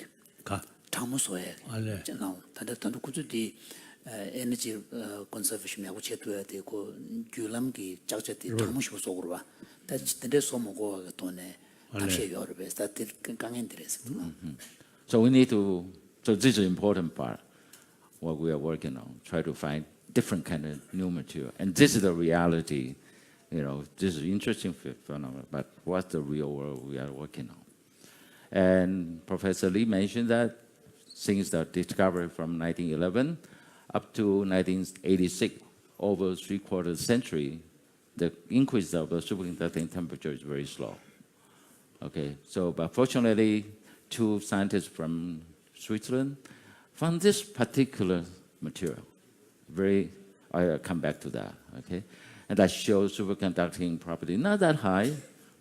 가. 장무소에 네. 나 단단 구조디 에너지 컨서베이션하고 제도야 되고 규람기 작제디 장무시 속으로 봐. 다들 소모고 돈에 다시 여러 배 스타트 강행들에서. So we need to, so this is an important part, what we are working on, try to find different kind of new material. And this is the reality, this is interesting phenomenon, but what's the real world we are working on? And Professor Lee mentioned that since the discovery from 1911 up to 1986, over 3/4 century, the increase of the superconducting temperature is very slow. Okay, so but fortunately, two scientists from Switzerland found this particular material. I'll come back to that, okay? And that shows superconducting property, not that high,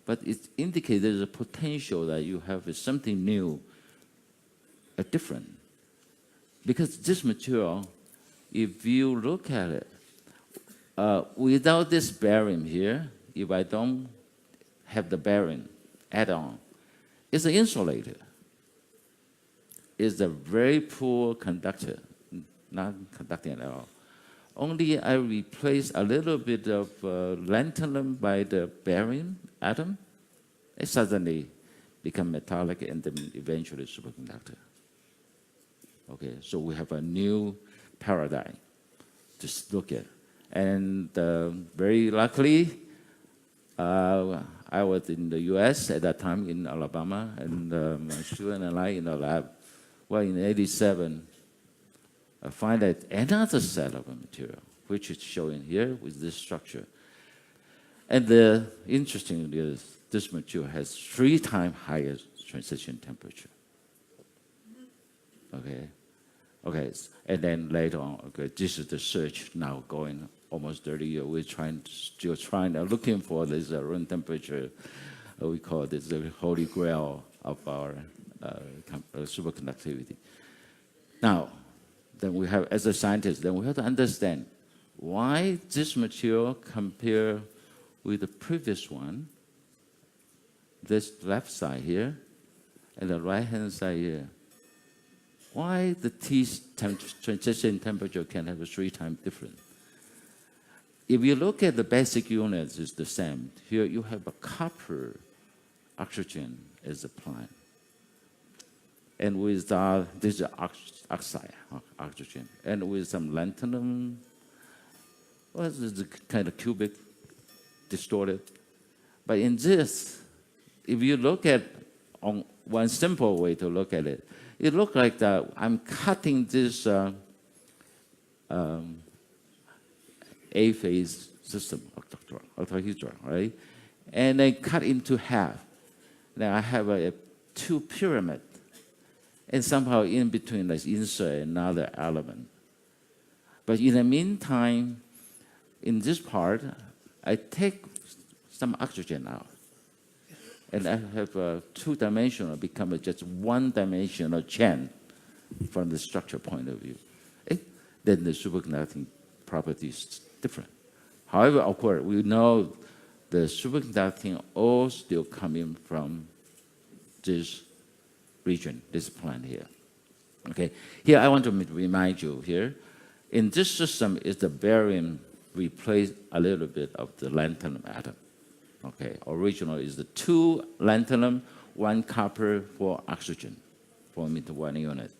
but it indicates there's a potential that you have something new, different. Because this material, if you look at it, without this barium here, if I don't have the barium add-on, it's an insulator. It's a very poor conductor, not conducting at all. Only I replace a little bit of lanthanum by the barium atom, it suddenly become metallic and then eventually superconductor. Okay, so we have a new paradigm to look at. And very luckily, I was in the US at that time in Alabama, and my student and I in the lab. Well, in '87, I find that another set of a material, which is showing here with this structure. And the interesting is this material has 3 times higher transition temperature. Okay, and then later on, okay, this is the search now going almost 30 years. We're still looking for this room temperature. We call this the holy grail of our superconductivity. Now, then we have, as a scientist, then we have to understand why this material compare with the previous one, this left side here, and the right-hand side here. Why the transition temperature can have a 3 times difference? if you look at the basic units, it's the same. Here you have a copper oxygen as a plant. And with this is oxide, oxygen. And with some lanthanum, well, this is kind of cubic, distorted. But in this, if you look at, on one simple way to look at it, it looks like that I'm cutting this A-phase system, octahedron, right? And then cut into half. Now I have two pyramid. And somehow in between, let's insert another element. But in the meantime, in this part, I take some oxygen out. And I have a two-dimensional become just one-dimensional chain from the structure point of view. Then the superconducting property is different. However, of course, we know the superconducting all still coming from this region, this plant here. Okay, here I want to remind you here, in this system is the barium replace a little bit of the lanthanum atom. Okay, original is the 2 lanthanum, 1 copper, 4 oxygen, form into 1 unit.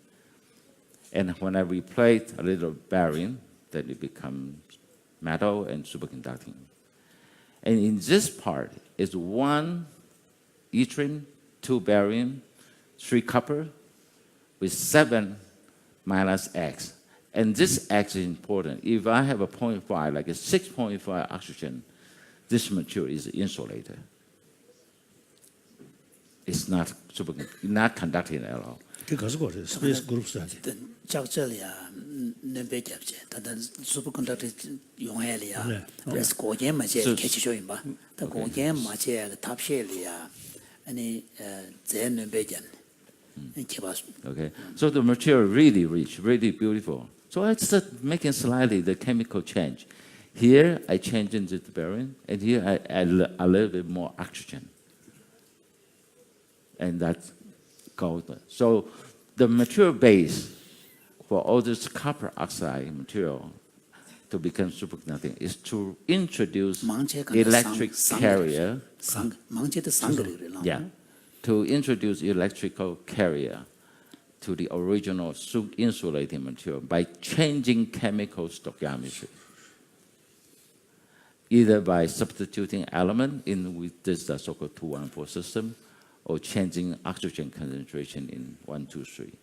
And when I replace a little barium, then it becomes metal and superconducting. And in this part is 1 yttrium, 2 barium, 3 copper, with 7 minus X. And this X is important. If I have a 0.5, like a 6.5 oxygen, this material is insulator. It's not not conducting at all. 그것은 거래. 스페이스 그룹스 하지. 작절이야 넘베잡지. 다들 superconductor 용해리야. 네. 그래서 고게 맞게 개치조인 봐. 더 고게 맞게 탑셰리야. 아니 제 넘베견. Okay, so the material really rich, really beautiful. So I start making slightly the chemical change. Here I change into the barium, and here I add a little bit more oxygen. And that's gold. So the material base for all this copper oxide material to become superconducting is to introduce electric carrier. Yeah, to introduce electrical carrier to the original insulating material by changing chemical stoichiometry, either by substituting element in with this so-called 2-1-4 system, or changing oxygen concentration in 1-2-3.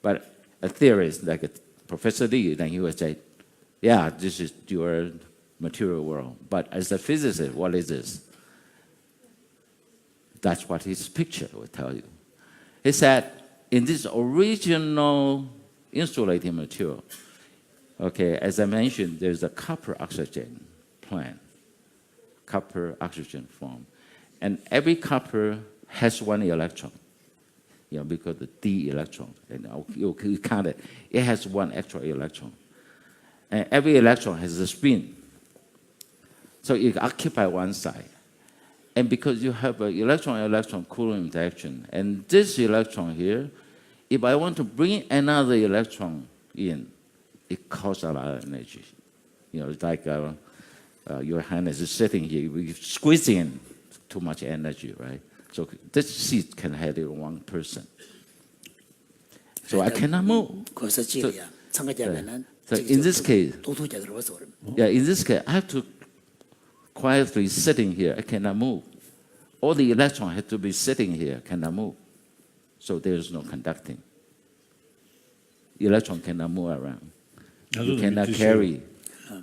But a theorist like Professor Lee, then he would say, yeah, this is your material world. But as a physicist, what is this? That's what his picture will tell you. He said, in this original insulating material, okay, as I mentioned, there's a copper oxygen plant, copper oxygen form. And every copper has 1 electron, you know, because the D electron, and you count it, it has 1 extra electron. And every electron has a spin. So it occupies one side. And because you have an electron-electron Coulomb interaction, and this electron here, if I want to bring another electron in, it costs a lot of energy. You know, it's like your hand is sitting here, we squeeze in too much energy, right? So this seat can handle 1 person. So I cannot move. So in this case, yeah, in this case, I have to quietly sitting here, I cannot move. All the electrons have to be sitting here, cannot move. So there is no conducting. Electron cannot move around. You cannot carry.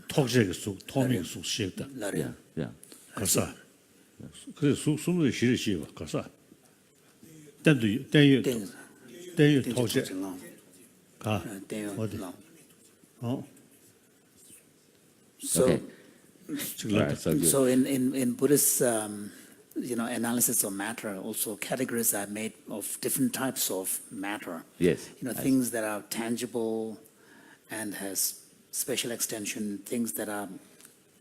톡제가 속, 토밍 속 시했다. Yeah, yeah. 가사. 그래서 숨을 쉬를 쉬어 가사. 땡유 톡제. 가. 어디? 어? So, Okay. Right, so good. so in Buddhist analysis of matter, also categories are made of different types of matter. Yes. Things that are tangible and has special extension, things that are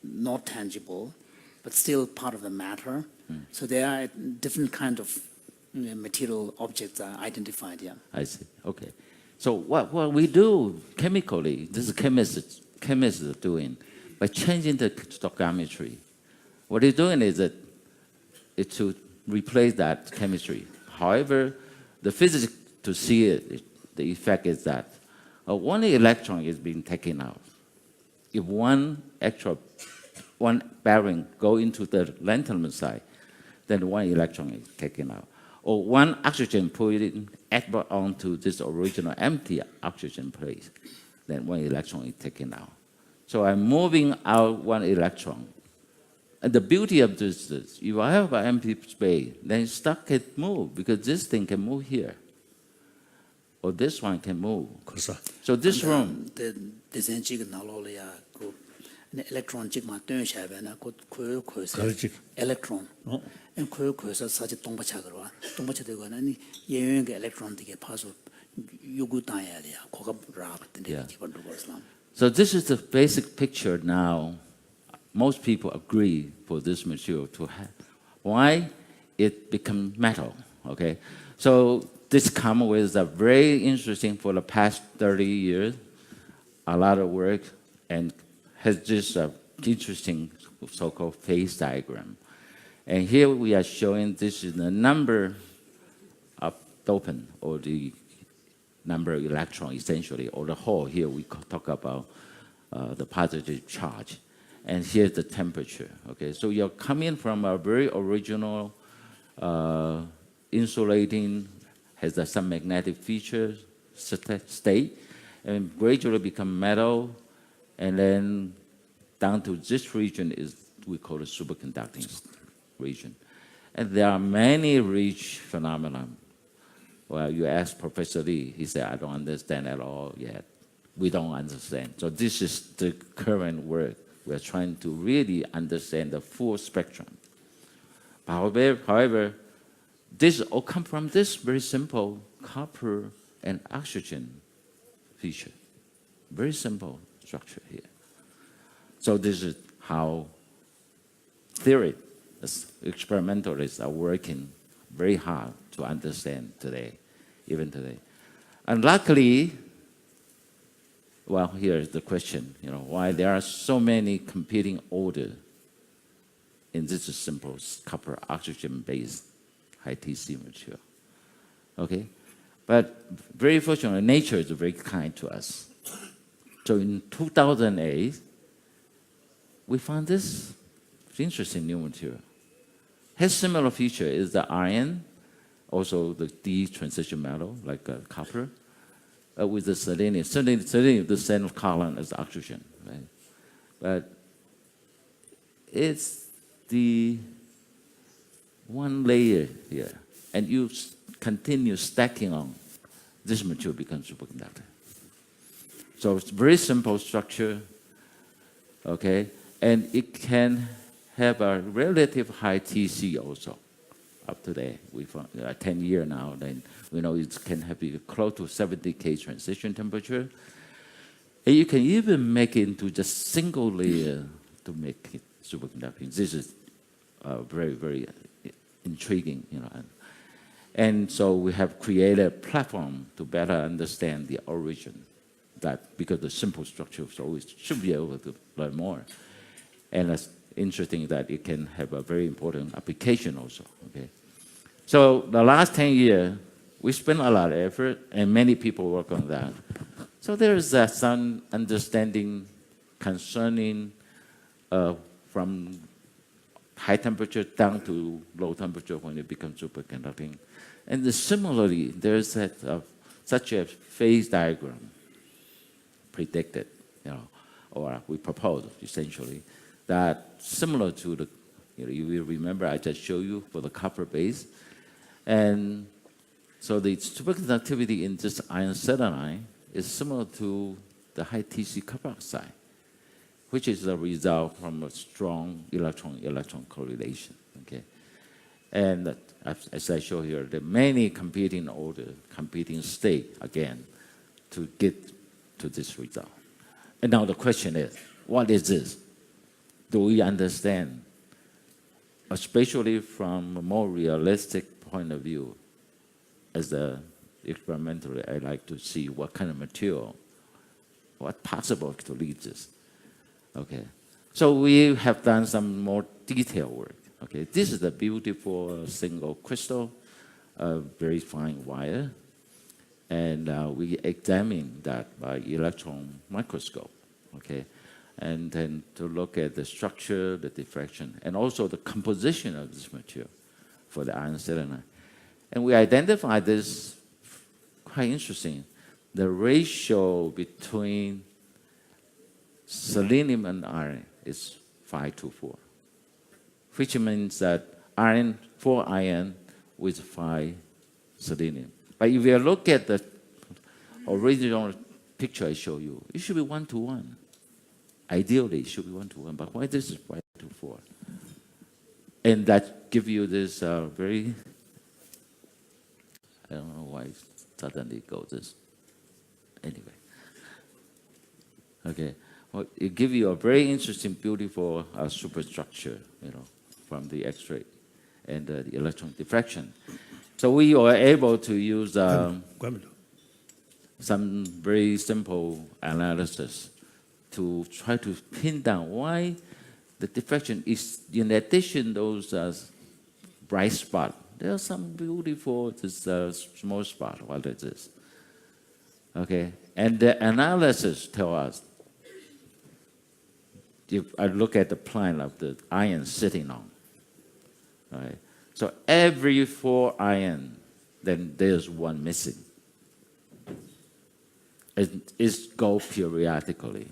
not tangible, but still part of the matter. So there are different kind of material objects are identified, yeah. I see. Okay. So what we do chemically, this is chemists are doing. by changing the stoichiometry. What it's doing is that it's to replace that chemistry. However, the physics to see it, the effect is that one electron is being taken out. If one bearing go into the lanthanum side, then one electron is taken out. Or one oxygen put in, add onto this original empty oxygen place, then one electron is taken out. So I'm moving out one electron. And the beauty of this is, if I have an empty space, then stuff can move, because this thing can move here. Or this one can move. So this room, the design jig na lo ya ko electron jig ma tön sha ba na ko ko electron en ko sa sa ji dong ba cha ge wa dong ba cha de go na ni yen yen ge electron de ge pa so yu gu da ya de ya ko ga ra ba de Yeah. ki ba do islam. so this is the basic picture now. Most people agree for this material to have. Why? It becomes metal, okay? So this come with a very interesting for the past 30 years, a lot of work, and has this interesting so-called phase diagram. And here we are showing this is the number of dopant, or the number of electrons essentially, or the hole. Here we talk about the positive charge. And here's the temperature, okay? So you're coming from a very original insulating, has some magnetic features, state, and gradually become metal, and then down to this region is, we call it superconducting region. And there are many rich phenomena. Well, you ask Professor Lee, he said, I don't understand at all yet. We don't understand. So this is the current work. We're trying to really understand the full spectrum. However, this all comes from this very simple copper and oxygen feature. Very simple structure here. So this is how experimentalists are working very hard to understand today, even today. And luckily, well, here's the question, why there are so many competing orders in this simple copper oxygen-based high TC material, okay? But very fortunately, nature is very kind to us. So in 2008, we found this interesting new material. Has similar feature is the iron, also the D transition metal, like copper, with the selenium. Selenium, the same column as oxygen, right? But it's the one layer here, and you continue stacking on, this material becomes superconductor. So it's very simple structure, okay? And it can have a relative high TC also. Up to date, we found 10 years now, then we know it can have close to 70 K transition temperature. And you can even make it into just single layer to make it superconducting. This is very, very intriguing, And so we have created a platform to better understand the origin, that because the simple structure, so we should be able to learn more. And it's interesting that it can have a very important application also, okay? So the last 10 years, we spent a lot of effort, and many people work on that. So there is some understanding concerning from high temperature down to low temperature when it becomes superconducting. And similarly, there's such a phase diagram predicted, or we proposed essentially, that similar to the, you will remember I just showed you for the copper base. And so the superconductivity in this iron selenide is similar to the high TC copper oxide, which is the result from a strong electron-electron correlation, okay? And as I show here, there are many competing orders, competing state, again, to get to this result. And now the question is, what is this? Do we understand, especially from a more realistic point of view, as a experimentalist, I like to see what kind of material, what possible to lead this, okay? So we have done some more detailed work. Okay, this is a beautiful single crystal, very fine wire, and we examine that by electron microscope. Okay, and then to look at the structure, the diffraction, and also the composition of this material for the iron selenide. And we identified this quite interesting. The ratio between selenium and iron is 5:4, which means that 4 iron with 5 selenium. But if you look at the original picture I showed you, it should be 1:1. Ideally, it should be 1:1, but why this is 5:4? And that gives you this very, I don't know why suddenly goes this. Anyway. Okay. Well, it gives you a very interesting, beautiful superstructure, from the X-ray and the electron diffraction. So we were able to use some very simple analysis to try to pin down why the diffraction is, in addition to those bright spots, there are some beautiful small spots. What is this? Okay, and the analysis tells us, if I look at the plane of the iron sitting on, right? So every 4 iron, then there's one missing. It's go periodically.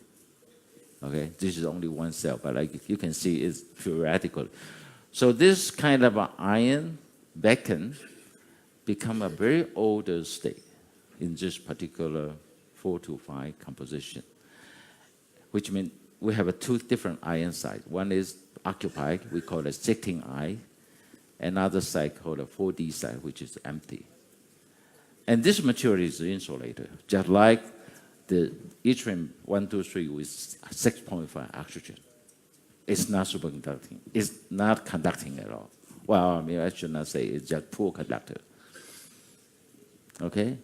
Okay, this is only one cell, but you can see it's periodically. So this kind of an iron beacon become a very older state in this particular 4 to 5 composition, which means we have 2 different iron sites. One is occupied, we call it sitting iron. Another site called a 4D site, which is empty. And this material is the insulator, just like the yttrium 123 with 6.5 oxygen. It's not superconducting. It's not conducting at all. Well, I mean, I should not say it's just poor conductor. Okay?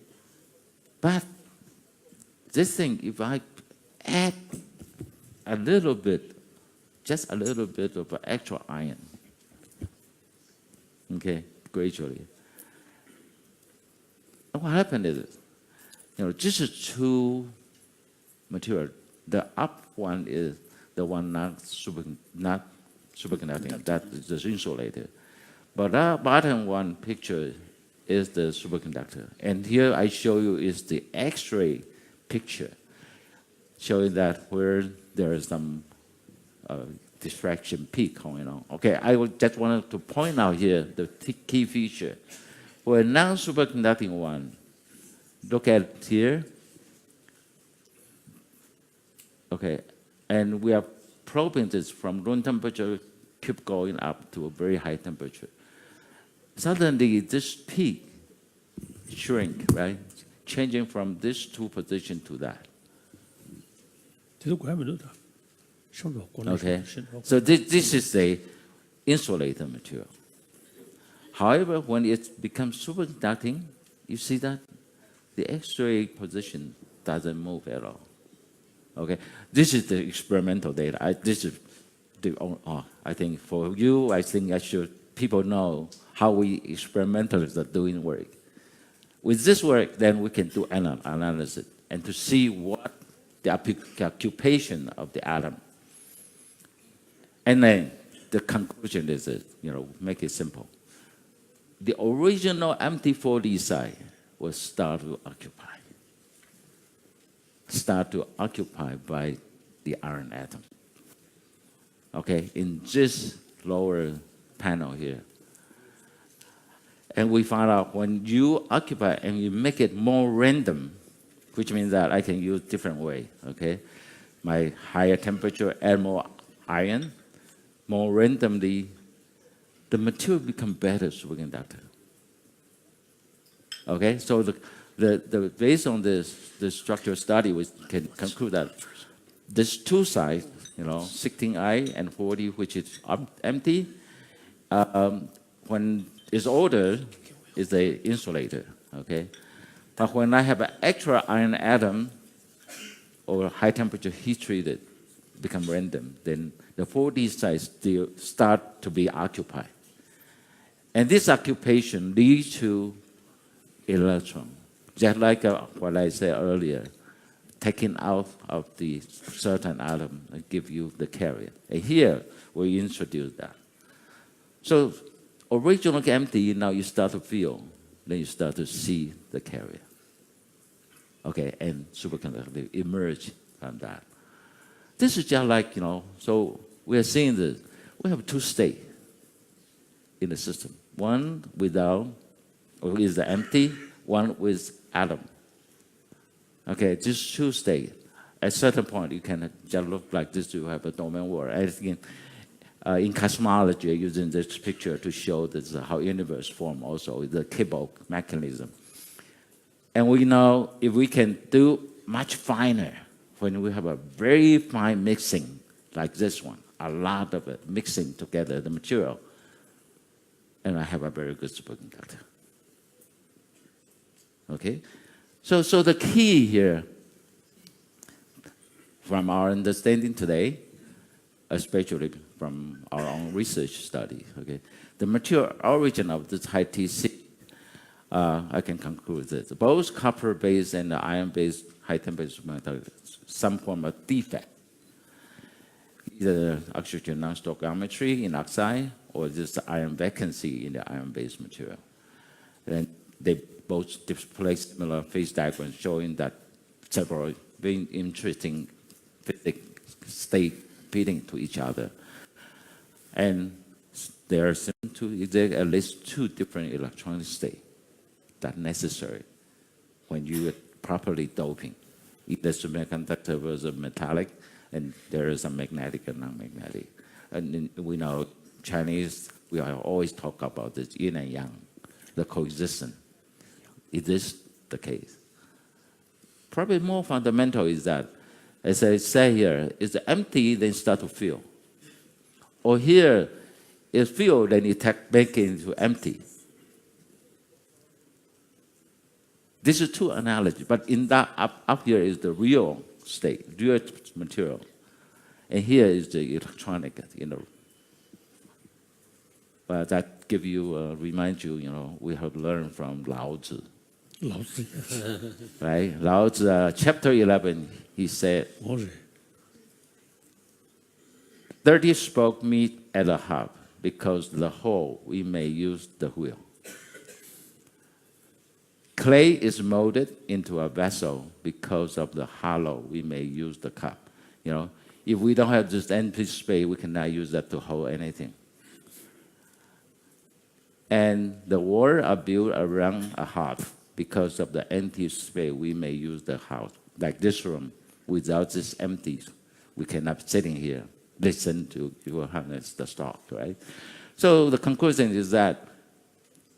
But this thing, if I add a little bit, just a little bit of extra iron, okay, gradually, what happened is, this is 2 material. The up one is the one not superconducting, that is the insulator. But that bottom one picture is the superconductor. And here I show you is the X-ray picture, showing that where there is some diffraction peak going on. Okay, I just wanted to point out here the key feature. For a non-superconducting one, look at here. Okay, and we are probing this from room temperature, keep going up to a very high temperature. Suddenly, this peak shrink, right? Changing from this 2 position to that. Okay, so this is the insulator material. However, when it becomes superconducting, you see that the X-ray position doesn't move at all. Okay, this is the experimental data. I think for you, I think people know how we experimentalists are doing work. With this work, then we can do an analysis and to see what the occupation of the atom. And then the conclusion is that, make it simple. The original empty 4D site will start to occupy by the iron atom. Okay, in this lower panel here. And we found out when you occupy and you make it more random, which means that I can use different way, okay? My higher temperature, add more iron, more randomly, the material become better superconductor. Okay, so based on the structural study, we can conclude that these 2 sites, 16I and 40, which is empty, when it's older, is the insulator. Okay, but when I have an extra iron atom or high temperature heat treated, become random, then the 4D sites still start to be occupied. And this occupation leads to electron, just like what I said earlier, taking out of the certain atom and give you the carrier. And here we introduce that. So originally empty, now you start to feel, then you start to see the carrier. Okay, and superconductivity emerge from that. This is just like, so we are seeing this. We have two states in the system. One without, or is empty, one with atom. Okay, just two states. At a certain point, you can just look like this, you have a domain world. I think in cosmology, using this picture to show this, how universe form also, the cable mechanism. And we know if we can do much finer, when we have a very fine mixing, like this one, a lot of it mixing together the material, and I have a very good superconductor. Okay? So the key here, from our understanding today, especially from our own research study, okay, the material origin of this high TC, I can conclude this. Both copper-based and iron-based high-temperature superconductors, some form of defect, either oxygen non-stoichiometry in oxide or just iron vacancy in the iron-based material. And they both display similar phase diagrams showing that several very interesting physics state fitting to each other. And there are at least two different electronic states that are necessary when you are properly doping. Either semiconductor versus metallic, and there is a magnetic and non-magnetic. And we know Chinese, we always talk about this yin and yang, the coexistence. Is this the case? Probably more fundamental is that, as I say here, it's empty, then start to fill. Or here, it's filled, then it make it into empty. This is two analogies, but in that up here is the real state, real material. And here is the electronic, But that give you, remind you, we have learned from Lao Tzu. Lao Tzu. Right? Lao Tzu, chapter 11, he said, 30 spoke meet at a hub, because the whole we may use the wheel. Clay is molded into a vessel, because of the hollow we may use the cup. If we don't have this empty space, we cannot use that to hold anything. And the walls are built around a heart. Because of the empty space, we may use the house. Like this room, without this empty, we cannot sitting here, listen to your Holiness the talk, right? So the conclusion is that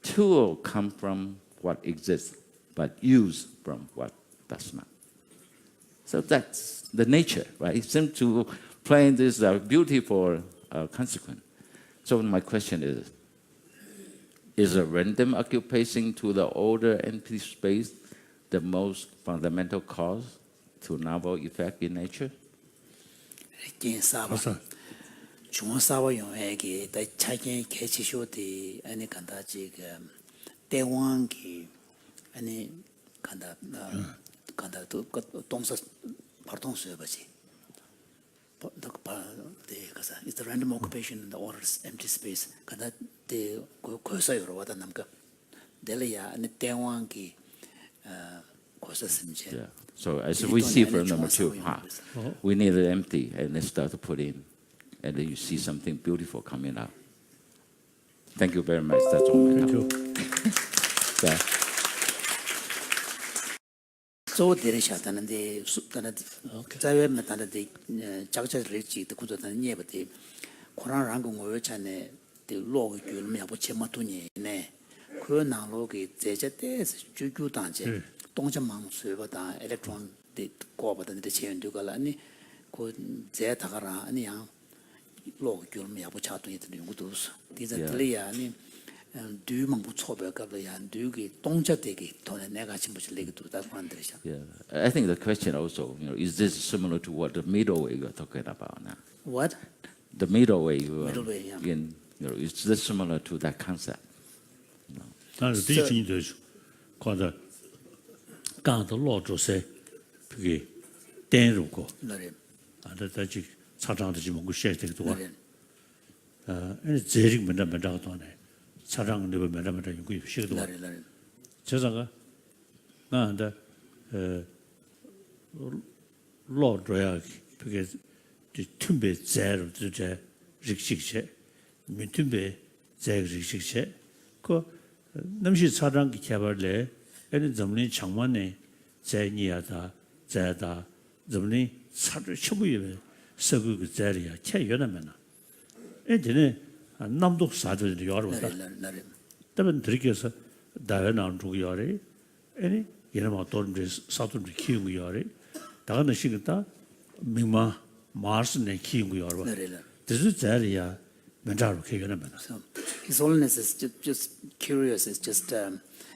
tool come from what exists, but use from what does not. So that's the nature, right? It seems to play this beautiful consequence. So my question is a random occupation to the older empty space the most fundamental cause to novel effect in nature? 중앙 사와 용액이 다 차긴 개치쇼디 아니 간다 지금 대왕기 아니 간다 또 동서 발동수여 버지 it's the random occupation in the order's empty space 간다 대 고서여로 와다 남가 델이야 아니 대왕기 고서심지. Yeah. So as we see from the material part, we need it empty and then start to put in. And then you see something beautiful coming out. Thank you very much. That's all I know. Yeah. So there is a tan de tan zawe matan de chagcha rechi de kudo tan nye bate koran rang ngo yo chane de lo gyul me abo chema tu ni ne ko na lo ge zeje de ju ju dan je dongja mang sui ba da electron de ko ba de chen du ga la ni ko ze ta ga ra ni yang lo gyul me abo cha tu ni de ngu du su di za de ya ni 두 망부 초벽가야 두기 동자되기 돈에 내가 침부실 내기도 다 관들이죠. Yeah, I think the question also, is this similar to what the middle way you are talking about now? What? The middle way you are Middle way, yeah. is this similar to that concept? 但是第一天就是看到讲到老做些，这个点入过， 너를 啊，在这查账的这么个写这个多， 너를 这里门长多呢，查账那边门长用过写个多， 너를 这啥个，俺的老主要这个这特别在乎这些认识些，没特别在乎认识些，个。那么是查账给开发来，那怎么能长完呢？在你啊的，在的，怎么能查着全部有社会个在里啊，开源了没呢？哎，这呢啊，那么多啥子的要了的， 너를 他们这个是大学当中要的，哎，也那么多人这啥都是启用要的，大家呢是个他明码马是呢启用要的吧？ 너를 这是在里啊，门长开源了没呢？ So His Holiness is just curious. It's just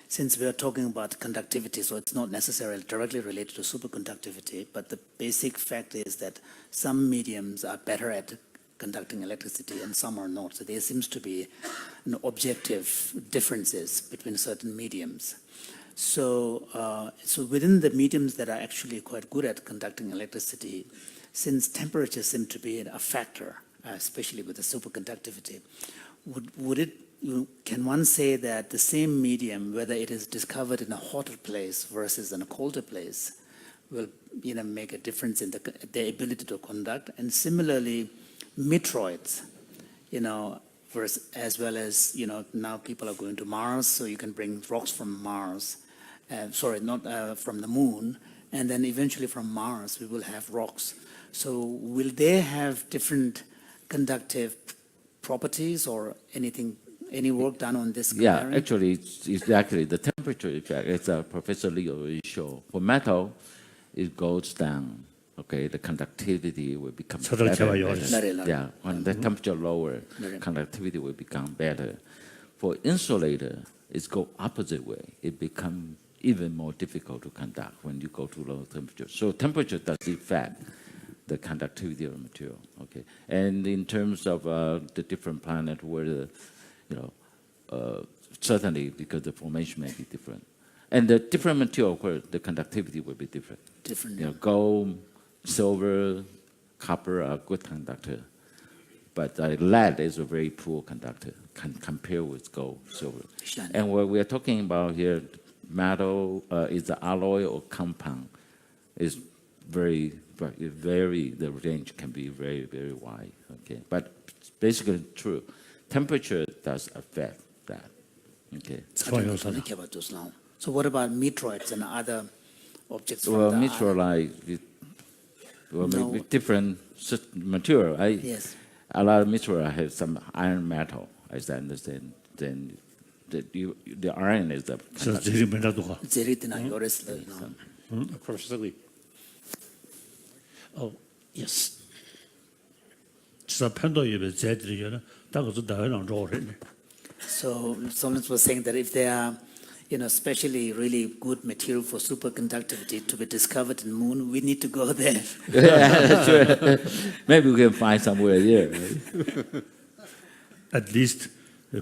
since we are talking about conductivity, so it's not necessarily directly related to superconductivity, but the basic fact is that some mediums are better at conducting electricity and some are not. So there seems to be objective differences between certain mediums. So, so within the mediums that are actually quite good at conducting electricity, since temperature seems to be a factor, especially with the superconductivity, can one say that the same medium, whether it is discovered in a hotter place versus in a colder place, will make a difference in the ability to conduct? And similarly, meteoroids, as well as now people are going to Mars, so you can bring rocks from Mars. Not from the moon, and then eventually from Mars we will have rocks. So will they have different conductive properties or anything, any work done on this? Yeah, actually, it's exactly the temperature effect. It's Professor Lee already showed. For metal, it goes down. Okay, the conductivity will become better. Yeah, when the temperature lower, conductivity will become better. For insulator, it's go opposite way. It become even more difficult to conduct when you go to low temperature. So temperature does affect the conductivity of the material. Okay, and in terms of the different planet, where certainly because the formation may be different, and the different material where the conductivity will be different. Different. Gold, silver, copper are good conductor, but lead is a very poor conductor compared with gold, silver. And what we are talking about here, metal is the alloy or compound, is the range can be very, very wide. Okay, but it's basically true. Temperature does affect that. Okay. So what about meteoroids and other objects? Well, meteorite, maybe different material. Yes. A lot of meteorite have some iron metal, as I understand. Then the iron is the. Professor Lee. Oh, yes. So someone was saying that if there are, especially really good material for superconductivity to be discovered in the moon, we need to go there. Yeah, sure. Maybe we can find somewhere there. Right? At least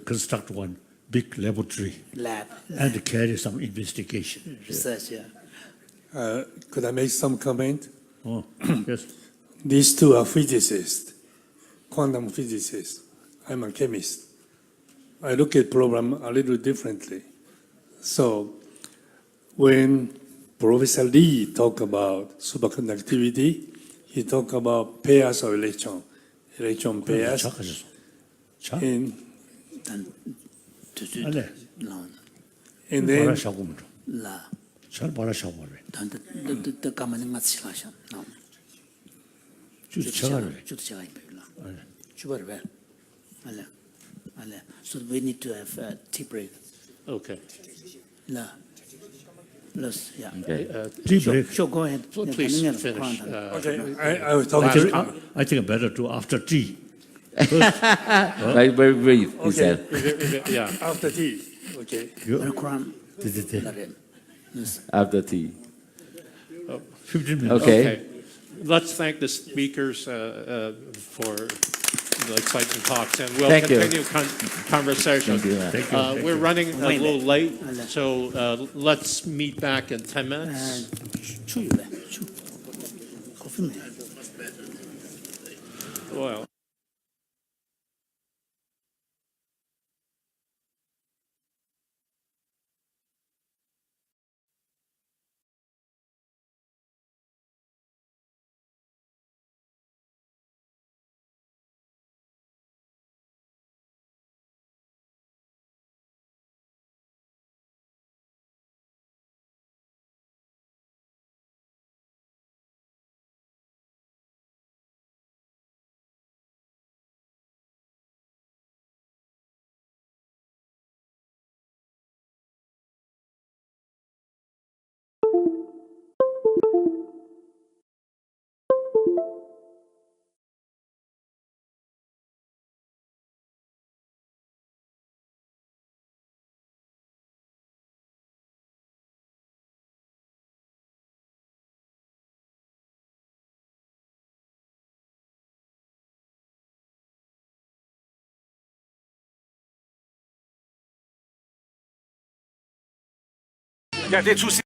construct one big laboratory Lab. and carry some investigation. Research, yeah. Could I make some comment? Oh, yes. These two are physicists, quantum physicists. I'm a chemist. I look at problem a little differently. So when Professor Lee talked about superconductivity, he talked about pairs of electron pairs. And then So we need to have a tea break. Okay. Yeah. Okay. Sure, go ahead. Please finish. okay, I was talking. I think better do after tea. Like very brief, he said. Yeah. After tea. Okay. Quran. After tea. 15 minutes. Okay. Let's thank the speakers for the exciting talks, and we'll Thank you. continue conversation. Thank you. We're running a little late, so let's meet back in 10 minutes. Well. Il y a des soucis.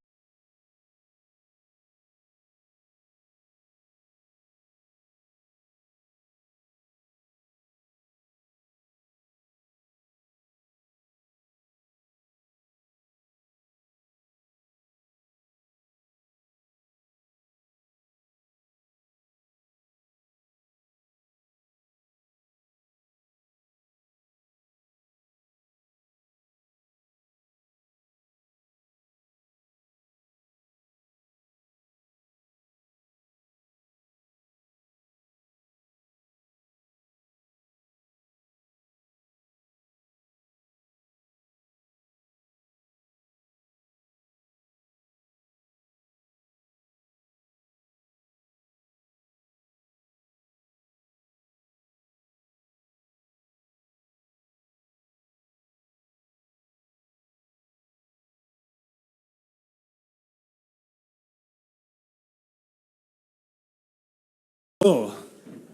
So,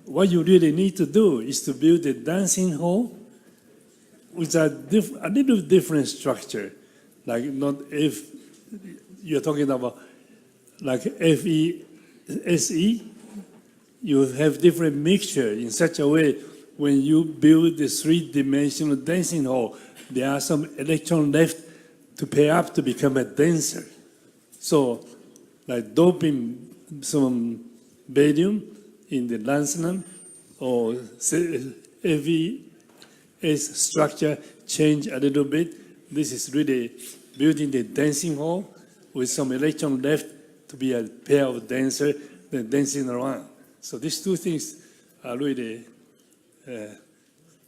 what you really need to do is to build a dancing hall with a little different structure. Like not if you're talking about like FESE, you have different mixture in such a way when you build the three-dimensional dancing hall, there are some electron left to pair up to become a dancer. So, like doping some barium in the lanthanum or FES structure change a little bit. This is really building the dancing hall with some electron left to be a pair of dancer then dancing around. So these two things are really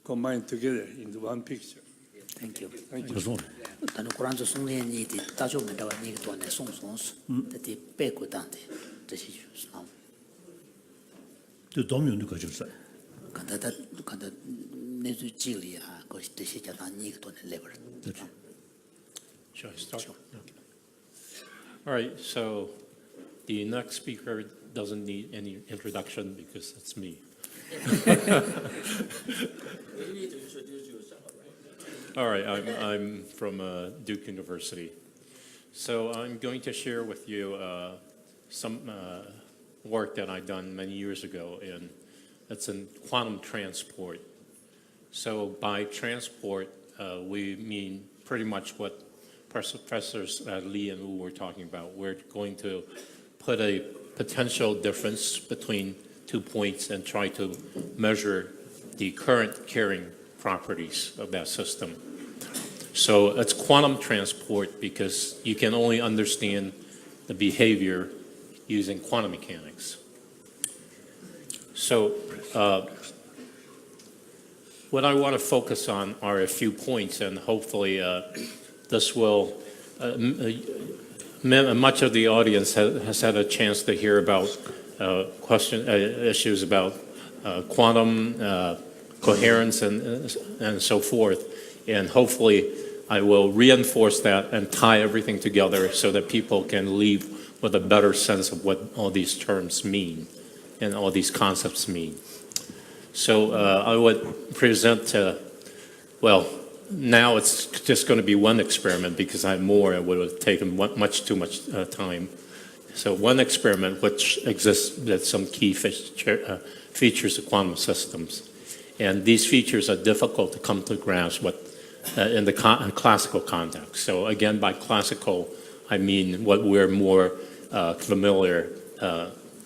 combined together into one picture. Thank you. Thank you.但是Quran 中的你的大家们的那个段的诵诵是，的背过当的这些就是那。 또 너무 연구가 줬어요. 간다 내주 지리야 그 뜻이 자다 니가 돈 레벨. Shall I start? Okay. All right, so the next speaker doesn't need any introduction because it's me. You need to introduce yourself, right? All right, I'm from Duke University. So I'm going to share with you some work that I've done many years ago, and it's in quantum transport. So by transport, we mean pretty much what Professors Lee and Wu were talking about. We're going to put a potential difference between 2 points and try to measure the current carrying properties of that system. So it's quantum transport because you can only understand the behavior using quantum mechanics. So what I want to focus on are a few points, and hopefully this will, much of the audience has had a chance to hear about issues about quantum coherence and so forth. And hopefully I will reinforce that and tie everything together so that people can leave with a better sense of what all these terms mean and all these concepts mean. So I would present, well, now it's just going to be one experiment because I have more. It would have taken much too much time. So one experiment which exists with some key features of quantum systems. And these features are difficult to come to grasp with, in the classical context. So again, by classical, I mean what we're more familiar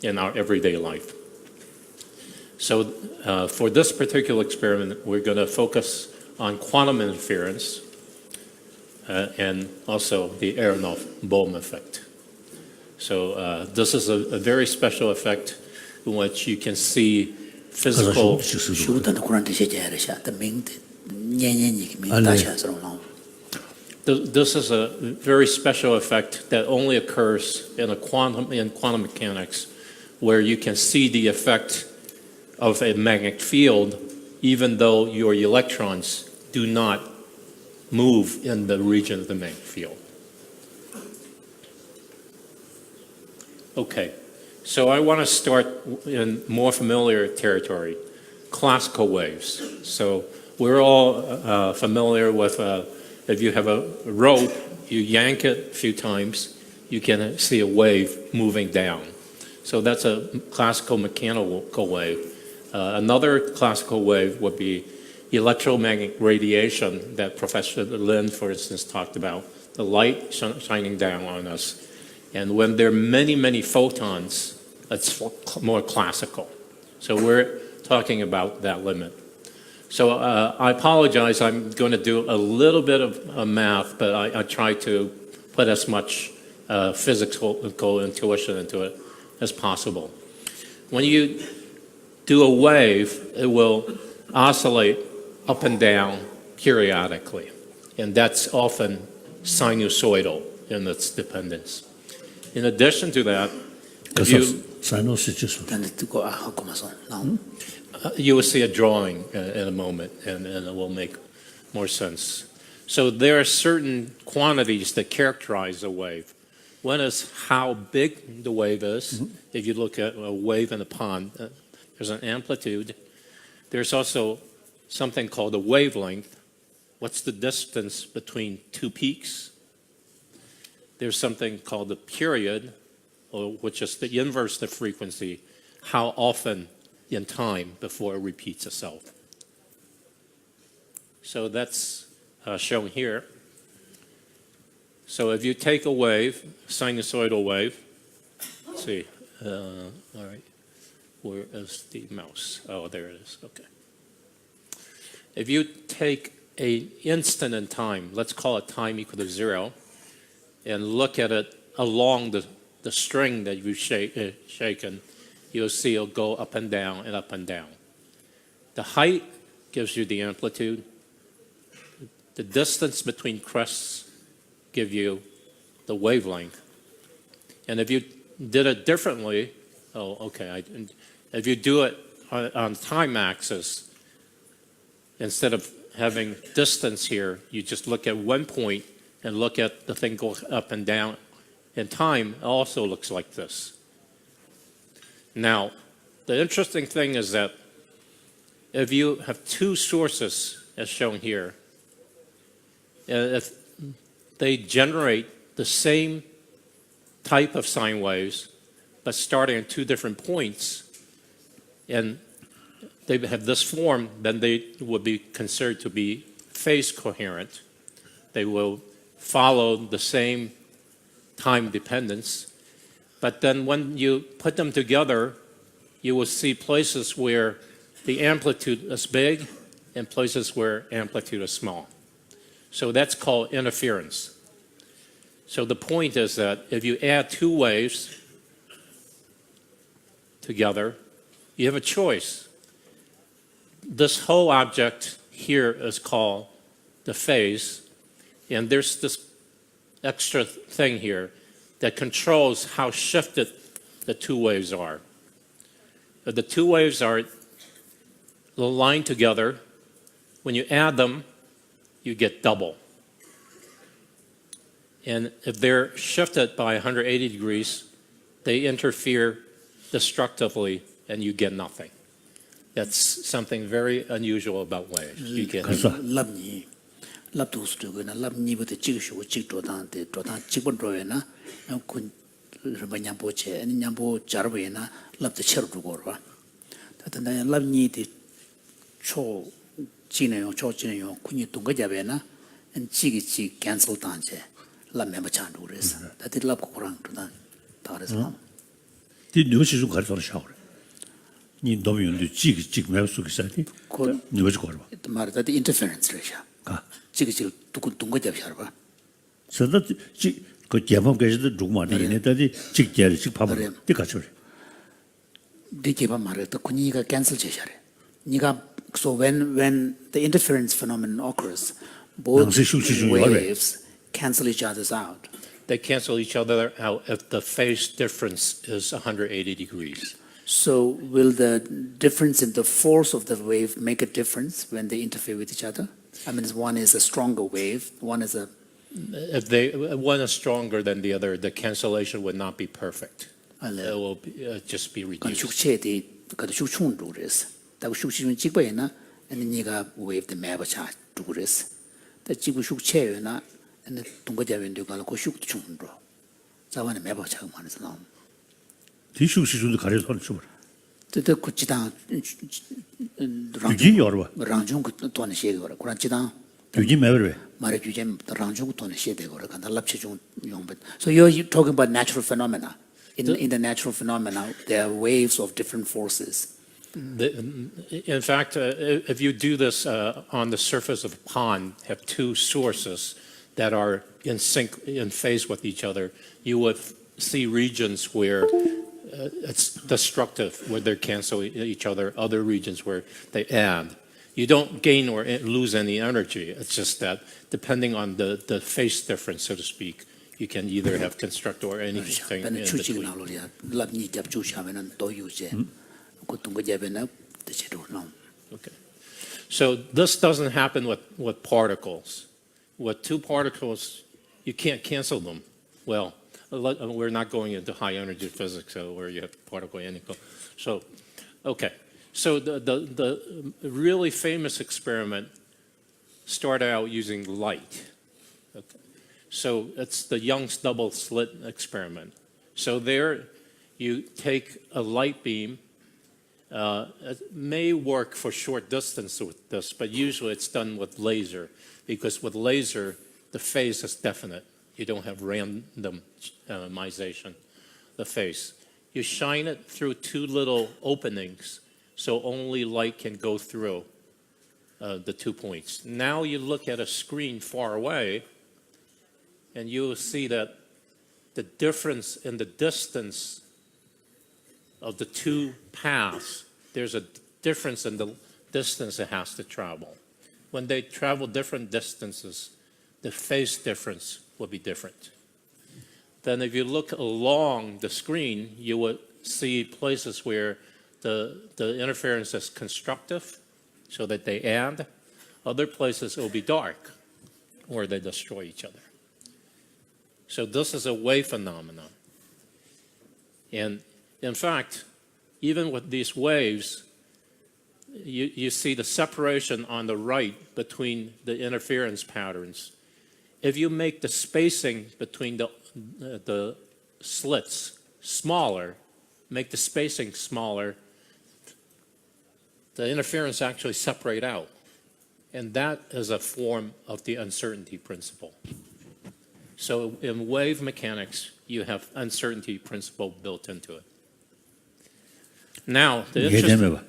in our everyday life. So for this particular experiment, we're going to focus on quantum interference and also the Aronoff-Bohm effect. So this is a very special effect in which you can see physical. This is a very special effect that only occurs in quantum mechanics, where you can see the effect of a magnetic field even though your electrons do not move in the region of the magnetic field. Okay, so I want to start in more familiar territory, classical waves. So we're all familiar with, if you have a rope, you yank it a few times, you can see a wave moving down. So that's a classical mechanical wave. Another classical wave would be electromagnetic radiation that Professor Lin, for instance, talked about, the light shining down on us. And when there are many, many photons, it's more classical. So we're talking about that limit. So I apologize, I'm going to do a little bit of math, but I try to put as much physical intuition into it as possible. When you do a wave, it will oscillate up and down periodically. And that's often sinusoidal in its dependence. In addition to that, you will see a drawing in a moment, and it will make more sense. So there are certain quantities that characterize a wave. One is how big the wave is. If you look at a wave in a pond, there's an amplitude. There's also something called a wavelength. What's the distance between two peaks? There's something called the period, which is the inverse of frequency, how often in time before it repeats itself. So that's shown here. So if you take a wave, sinusoidal wave, let's see, all right, where is the mouse? Oh, there it is, okay. If you take an instant in time, let's call it time equal to 0, and look at it along the string that you've shaken, you'll see it'll go up and down and up and down. The height gives you the amplitude. The distance between crests give you the wavelength. And if you did it differently, if you do it on time axis, instead of having distance here, you just look at one point and look at the thing go up and down. And time also looks like this. Now, the interesting thing is that if you have two sources, as shown here, if they generate the same type of sine waves, but starting at two different points, and they have this form, then they would be considered to be phase coherent. They will follow the same time dependence. But then when you put them together, you will see places where the amplitude is big and places where amplitude is small. So that's called interference. So the point is that if you add two waves together, you have a choice. This whole object here is called the phase, and there's this extra thing here that controls how shifted the two waves are. If the two waves are the line together, when you add them, you get double. And if they're shifted by 180 degrees, they interfere destructively and you get nothing. That's something very unusual about waves. You get 랍니 랍도스도나 랍니부터 찍으시고 찍도단데 도단 찍번로에나 군 르바냐보체 아니 냐보 자르베나 랍도 쳐르고라 다단다 랍니디 초 지네요 초 지네요 군이 동거자베나 찍이 캔슬 단제 랍메바 찬도레스 다들 랍고랑 도단 다르서 디 누구시 좀 가르쳐 샤워 니 너무 연두 찍 매우 속이사디 누구지 거라 말다 인터페런스 레샤 가 찍이 동거자베 봐 서다 그 개범 계시도 누구만이 얘네들이 직계를 직파버려 띠가죠 디케바 말했다 군이가 캔슬 제샤래 니가 so when the interference phenomenon occurs both waves cancel each other out. They cancel each other out if the phase difference is 180 degrees. So will the difference in the force of the wave make a difference when they interfere with each other? I mean, one is a stronger wave, one is a... If one is stronger than the other, the cancellation would not be perfect. It will just be reduced. wave the 매버차 두그레스. 다 지구 숙체요나 근데 동거자변도 가고 숙도 충도. 자원에 매버차 많아서 나옴. 디슈시준도 가려서 하는 줄. 또 그지당 유진 여러 봐. 랑중 돈에 시에거라. 그런 지당 유진 매버래. 말해 주jem 랑중 돈에 시에되거라. 간다 납치 중 용በት. So you're talking about natural phenomena. In the natural phenomena, there are waves of different forces. In fact, if you do this on the surface of a pond, have two sources that are in sync, in phase with each other, you would see regions where it's destructive, where they cancel each other, other regions where they add. You don't gain or lose any energy. It's just that depending on the phase difference, so to speak, you can either have construct or anything in between. Okay. So this doesn't happen with particles. With two particles, you can't cancel them. Well, we're not going into high energy physics, so where you have particle angle. So, okay. So the really famous experiment started out using light. Okay. So it's the Young's double slit experiment. So there you take a light beam. It may work for short distance with this, but usually it's done with laser, because with laser, the phase is definite. You don't have randomization, the phase. You shine it through two little openings, so only light can go through the 2 points. Now you look at a screen far away, and you will see that the difference in the distance of the two paths, there's a difference in the distance it has to travel. When they travel different distances, the phase difference will be different. Then if you look along the screen, you will see places where the interference is constructive, so that they add. Other places it will be dark, or they destroy each other. So this is a wave phenomenon. And in fact, even with these waves, you see the separation on the right between the interference patterns. If you make the spacing between the slits smaller, make the spacing smaller, the interference actually separate out. And that is a form of the uncertainty principle. So in wave mechanics, you have uncertainty principle built into it. Now, the interesting...